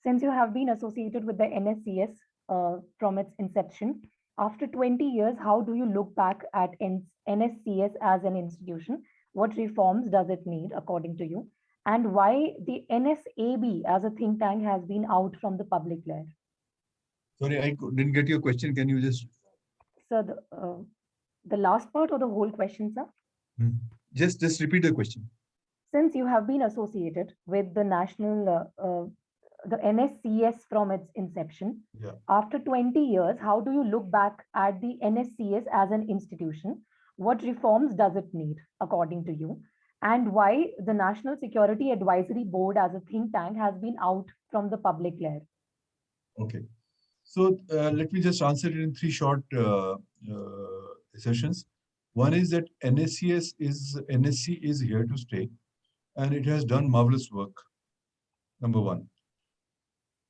since you have been associated with the NSCS from its inception, after 20 years, how do you look back at NSCS as an institution? What reforms does it need, according to you? And why the NSAB as a think tank has been out from the public layer? Sorry, didn't get your question. Can you just... So the last part or the whole question, sir? Just repeat the question. Since you have been associated with the the NSCS from its inception, Yeah. after 20 years, how do you look back at the NSCS as an institution? What reforms does it need, according to you? And why the National Security Advisory Board as a think tank has been out from the public layer? Okay. So let me just answer it in three short sessions. One is that NSC is here to stay, and it has done marvelous work. Number one,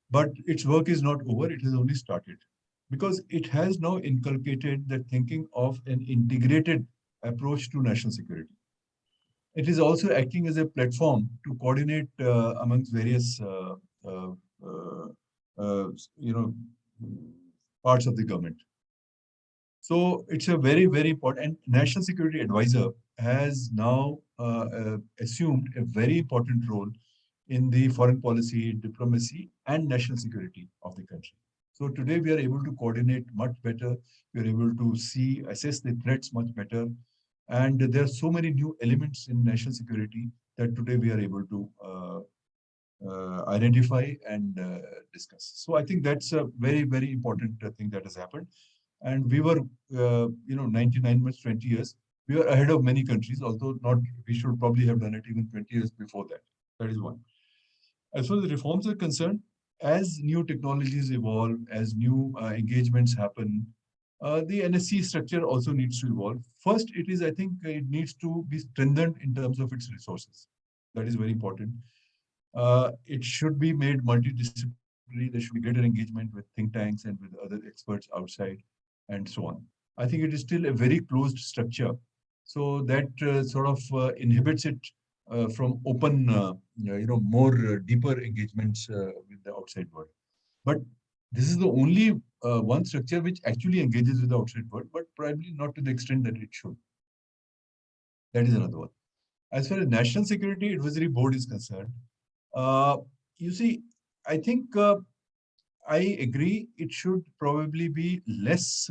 but its work is not over; it has only started, because it has now inculcated the thinking of an integrated approach to national security. It is also acting as a platform to coordinate amongst various, uh, uh, uh, you know, parts of the government. So it's a very, very important. And National Security Advisor has now assumed a very important role in the foreign policy, diplomacy, and national security of the country. So today we are able to coordinate much better. We are able to assess the threats much better. And there are so many new elements in national security that today we are able to identify and discuss. So I think that's a very, very important thing that has happened. And we were, 99 months, 20 years, we were ahead of many countries, although not, we should probably have done it even 20 years before that. That is one. As far as the reforms are concerned, as new technologies evolve, as new engagements happen, the NSC structure also needs to evolve. First, I think it needs to be strengthened in terms of its resources. That is very important. It should be made multidisciplinary. There should be greater engagement with think tanks and with other experts outside and so on. I think it is still a very closed structure. So that sort of inhibits it from open, more deeper engagements with the outside world. But this is the only one structure which actually engages with the outside world, but probably not to the extent that it should. That is another one. As far as National Security Advisory Board is concerned, you see, I think I agree it should probably be less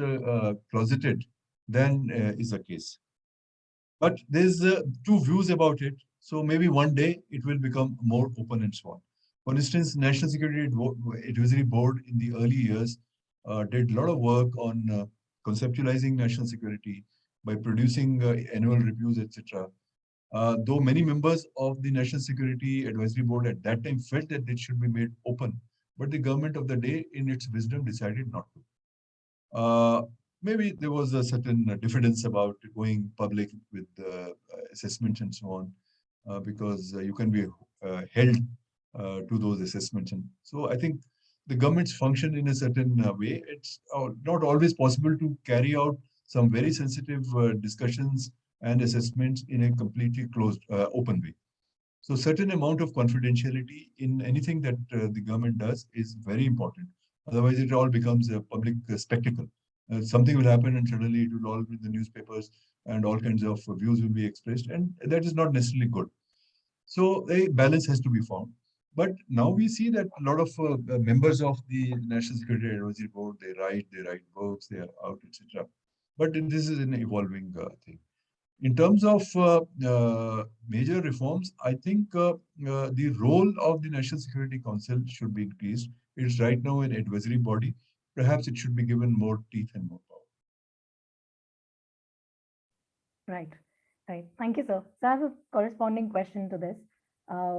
closeted than is the case. But there's two views about it. So maybe one day it will become more open and so on. For instance, National Security Advisory Board in the early years did a lot of work on conceptualizing national security, by producing annual reviews, etc. Though many members of the National Security Advisory Board at that time felt that it should be made open, but the government of the day, in its wisdom, decided not to. Maybe there was a certain diffidence about going public with assessments and so on, because you can be held to those assessments. And so I think the government's function in a certain way. It's not always possible to carry out some very sensitive discussions and assessments in a completely closed, open way. So certain amount of confidentiality in anything that the government does is very important. Otherwise, it all becomes a public spectacle. Something will happen and suddenly it will all be in the newspapers and all kinds of views will be expressed, and that is not necessarily good. So a balance has to be found. But now we see that a lot of members of the National Security Advisory Board, they write books, they are out, etc. But this is an evolving thing. In terms of major reforms, I think the role of the National Security Council should be increased. It's right now an advisory body. Perhaps it should be given more teeth and more power. Right, right. Thank you, sir. So I have a corresponding question to this,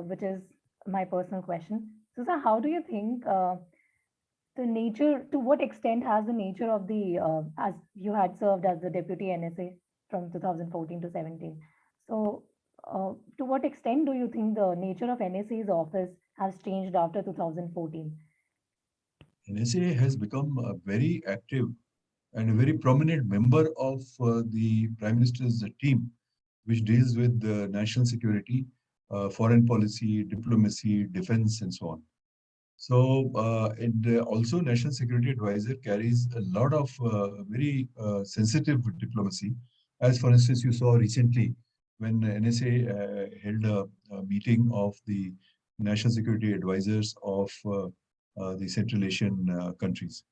which is my personal question. So, sir, how do you think the nature, to what extent has the nature of the, as you had served as the Deputy NSA from 2014 to 17. So, to what extent do you think the nature of NSA's office has changed after 2014? NSA has become very active and a very prominent member of the Prime Minister's team, which deals with national security, foreign policy, diplomacy, defense, and so on. So, and also National Security Advisor carries a lot of very sensitive diplomacy. As for instance, you saw recently when NSA held a meeting of the National Security Advisors of the Central Asian countries.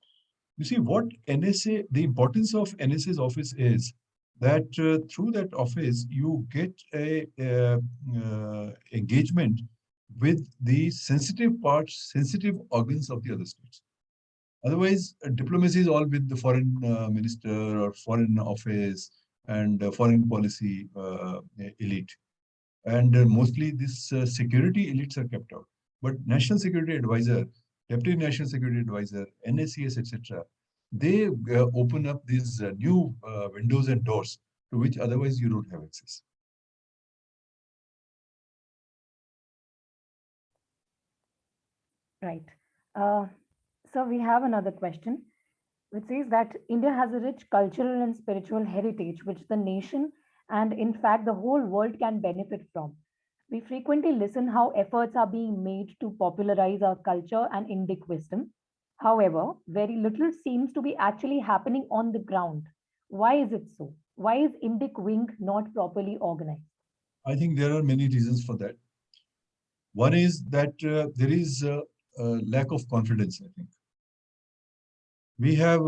You see, what NSA, the importance of NSA's office is that through that office, you get a engagement with the sensitive parts, sensitive organs of the other states. Otherwise, diplomacy is all with the foreign minister or foreign office and foreign policy elite. And mostly these security elites are kept out. But National Security Advisor, Deputy National Security Advisor, NSCS, etc., they open up these new windows and doors to which otherwise you don't have access. Right. So we have another question, which says that India has a rich cultural and spiritual heritage, which the nation and, in fact, the whole world can benefit from. We frequently listen how efforts are being made to popularize our culture and Indic wisdom. However, very little seems to be actually happening on the ground. Why is it so? Why is Indic wing not properly organized? I think there are many reasons for that. One is that there is a lack of confidence, I think. We have,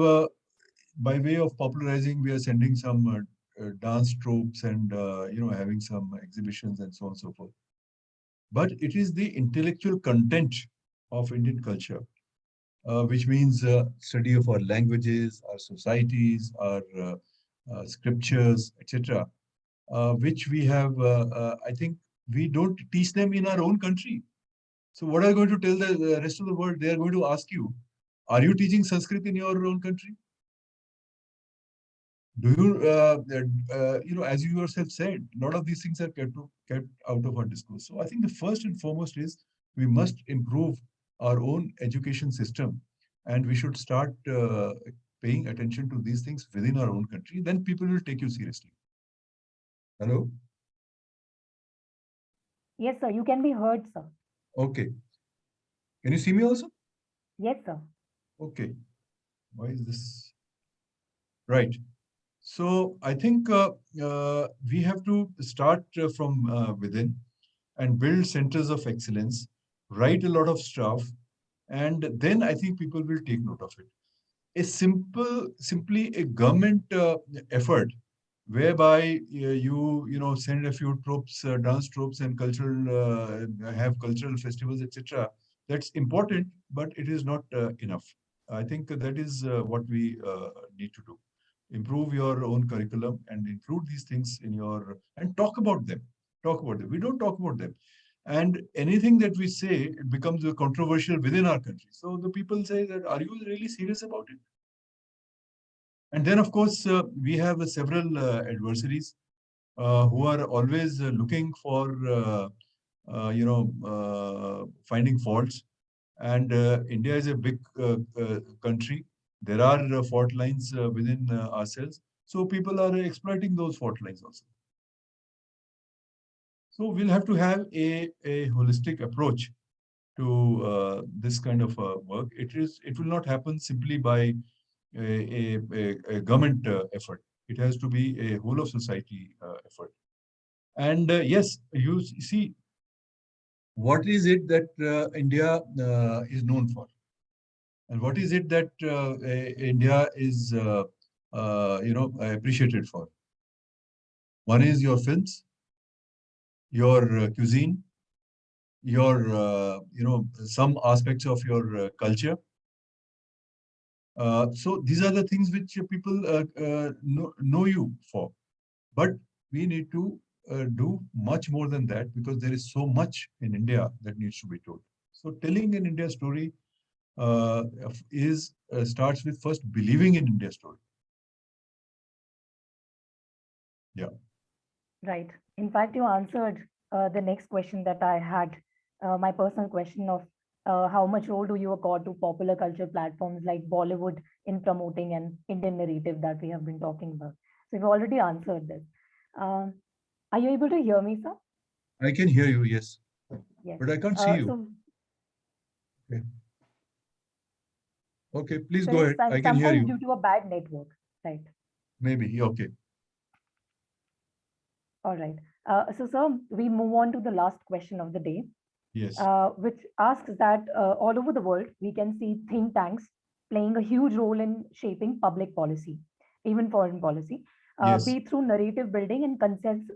by way of popularizing, we are sending some dance troupes and, having some exhibitions and so on and so forth. But it is the intellectual content of Indian culture, which means study of our languages, our societies, our scriptures, etc., which we have, I think we don't teach them in our own country. So what are you going to tell the rest of the world? They are going to ask you, are you teaching Sanskrit in your own country? Do you, as you yourself said, a lot of these things are kept out of our discourse. So I think the first and foremost is we must improve our own education system, and we should start paying attention to these things within our own country. Then people will take you seriously. Hello? Yes, sir. You can be heard, sir. Okay. Can you see me also? Yes, sir. Okay. Why is this? Right. So I think we have to start from within and build centers of excellence, write a lot of stuff, and then I think people will take note of it. Simply a government effort whereby you send a few troops, dance troops, and have cultural festivals, etc. That's important, but it is not enough. I think that is what we need to do. improve your own curriculum and include these things in your, and talk about them. Talk about them. We don't talk about them. And anything that we say, it becomes controversial within our country. So the people say that, are you really serious about it? And then, of course, we have several adversaries who are always looking for, finding faults. And India is a big country. There are fault lines within ourselves. So people are exploiting those fault lines also. So we'll have to have a holistic approach to this kind of work. It will not happen simply by a government effort. It has to be a whole of society effort. And yes, you see, what is it that India is known for? And what is it that India is, appreciated for? One is your films, your cuisine, your, some aspects of your culture. So these are the things which people know you for. But we need to do much more than that, because there is so much in India that needs to be told. So telling an India story starts with first believing in India story. Yeah. Right. In fact, you answered the next question that I had, my personal question of how much role do you accord to popular culture platforms like Bollywood in promoting an Indian narrative that we have been talking about? So you've already answered this. Are you able to hear me, sir? I can hear you, yes, Yes. but I can't see you. So, Okay. Okay, please so go it's ahead. I can hear sometimes you. due to a bad network, right? Maybe. Okay. All right. So, sir, we move on to the last question of the day, Yes. which asks that all over the world, we can see think tanks playing a huge role in shaping public policy, even foreign policy, be Yes. it through narrative building and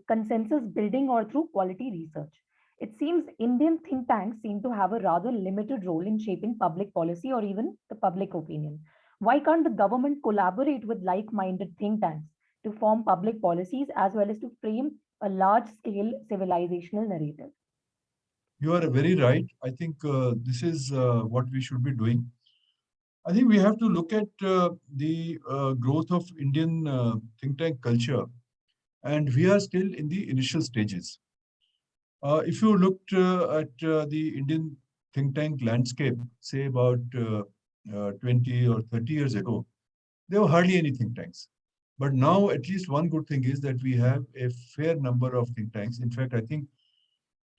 consensus building or through quality research. It seems Indian think tanks seem to have a rather limited role in shaping public policy or even the public opinion. Why can't the government collaborate with like minded think tanks to form public policies as well as to frame a large scale civilizational narrative? You are very right. I think this is what we should be doing. I think we have to look at the growth of Indian think tank culture, and we are still in the initial stages. If you looked at the Indian think tank landscape, say about 20 or 30 years ago, there were hardly any think tanks. But now, at least one good thing is that we have a fair number of think tanks. In fact, I think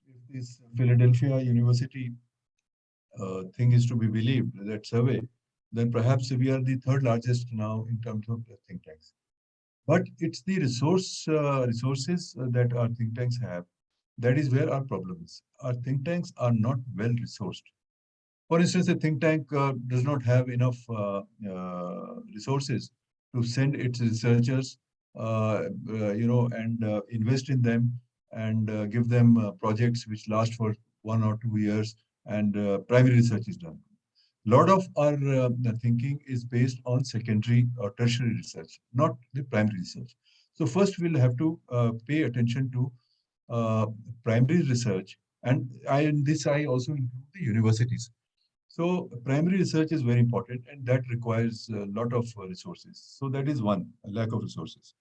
if this Philadelphia University thing is to be believed, that survey, then perhaps we are the third largest now in terms of the think tanks. But it's the resources that our think tanks have. That is where our problem is. Our think tanks are not well resourced. For instance, a think tank does not have enough resources to send its researchers, and invest in them and give them projects which last for 1 or 2 years, and primary research is done. A lot of our thinking is based on secondary or tertiary research, not the primary research. So first we'll have to pay attention to uh, primary research, and in this I also include the universities. So primary research is very important, and that requires a lot of resources. So that is one, a lack of resources.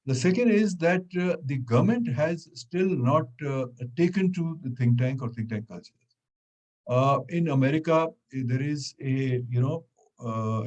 The second is that the government has still not taken to the think tank or think tank culture. In America, there is a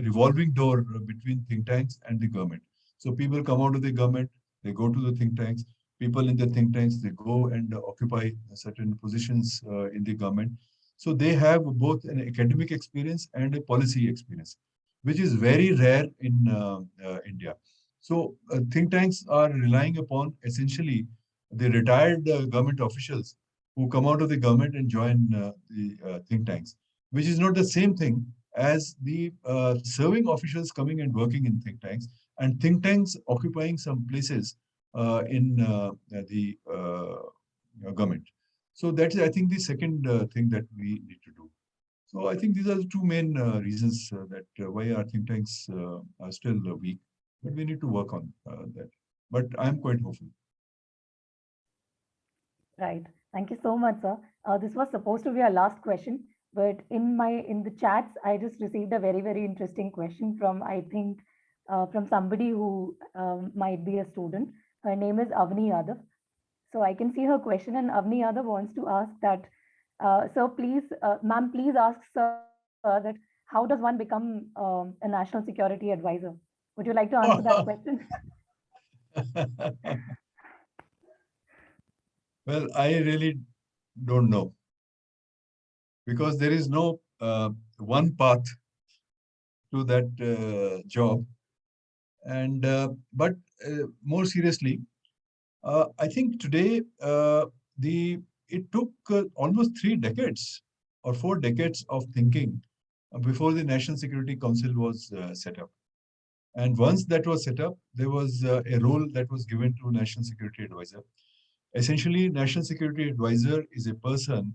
revolving door between think tanks and the government. So people come out of the government, they go to the think tanks. People in the think tanks, they go and occupy certain positions in the government. So they have both an academic experience and a policy experience, which is very rare in India. So think tanks are relying upon essentially the retired government officials who come out of the government and join the think tanks, which is not the same thing as the serving officials coming and working in think tanks, and think tanks occupying some places in the government. So that is, I think, the second thing that we need to do. So I think these are the two main reasons that why our think tanks are still weak. But we need to work on that. But I'm quite hopeful. Right. Thank you so much, sir. This was supposed to be our last question, but in the chats, I just received a very interesting question from, I think, from somebody who might be a student. Her name is Avni Yadav. So I can see her question, and Avni Yadav wants to ask that, sir, please, ma'am, please ask sir that how does one become a national security advisor? Would you like to answer that question? Well, I really don't know, because there is no one path to that job. And but more seriously, I think today it took almost 3 decades or 4 decades of thinking before the National Security Council was set up. And once that was set up, there was a role that was given to National Security Advisor. Essentially, National Security Advisor is a person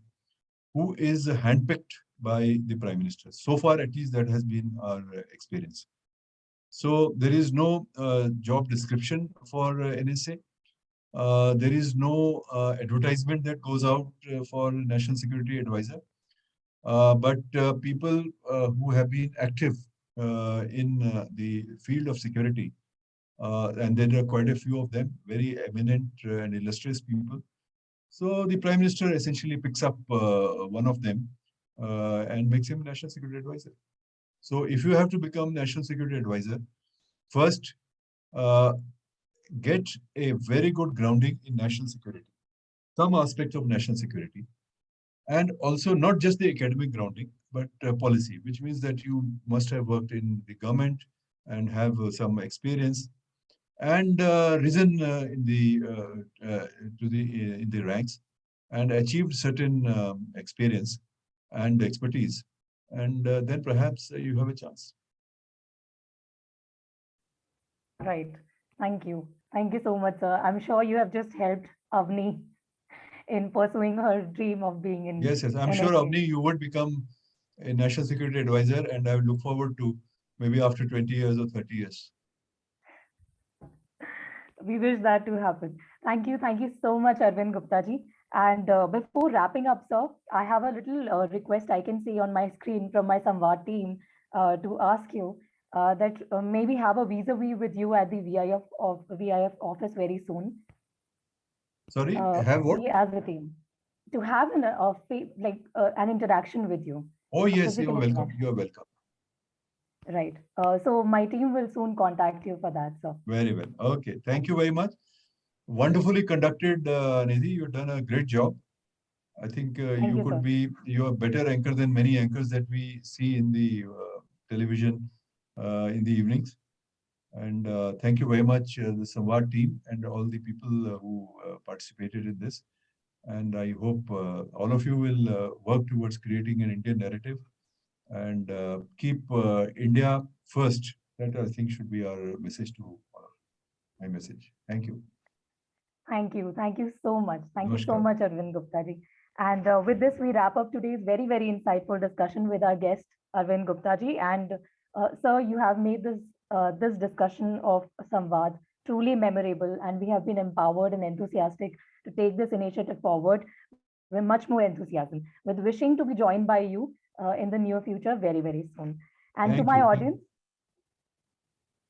who is handpicked by the Prime Minister. So far, at least, that has been our experience. So there is no job description for NSA. There is no advertisement that goes out for National Security Advisor. But people who have been active in the field of security, and there are quite a few of them, very eminent and illustrious people. So the Prime Minister essentially picks up one of them and makes him National Security Advisor. So if you have to become National Security Advisor, first, get a very good grounding in national security, some aspects of national security, and also not just the academic grounding, but policy, which means that you must have worked in the government and have some experience and risen in the ranks and achieved certain experience and expertise, and then perhaps you have a chance. Right. Thank you. Thank you so much, sir. I'm sure you have just helped Avni in pursuing her dream of being in Yes, I'm sure, NSA. Avni, you would become a national security advisor, and I look forward to maybe after 20 years or 30 years. We wish that to happen. Thank you so much, Arvind Gupta ji. And before wrapping up, sir, I have a little request I can see on my screen from my SAMVAD team to ask you that maybe have a vis-a-vis with you at the VIF office very soon. Sorry, have what? We as a team to have an interaction with you. Oh yes, Physical you're welcome. interaction. You're welcome. Right. So my team will soon contact you for that, sir. Very well. Okay. Thank you very much. Wonderfully conducted, Nidhi. You've done a great job. I think you are better anchor than many anchors that we see in the television in the evenings. And thank you very much, the SAMVAD team and all the people who participated in this. And I hope all of you will work towards creating an Indian narrative and keep India first. That I think should be our message to all. My message. Thank you. Thank you. Thank you so much. Thank you so Namaskar. much, Arvind Gupta ji. And with this, we wrap up today's very insightful discussion with our guest, Arvind Gupta ji. And sir, you have made this discussion of Samvad truly memorable, and we have been empowered and enthusiastic to take this initiative forward with much more enthusiasm, with wishing to be joined by you in the near future very soon. And to Thank my you. audience,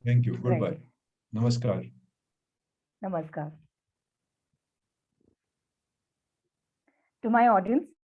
Thank you. Goodbye. right. Namaskar. Namaskar. To my audience,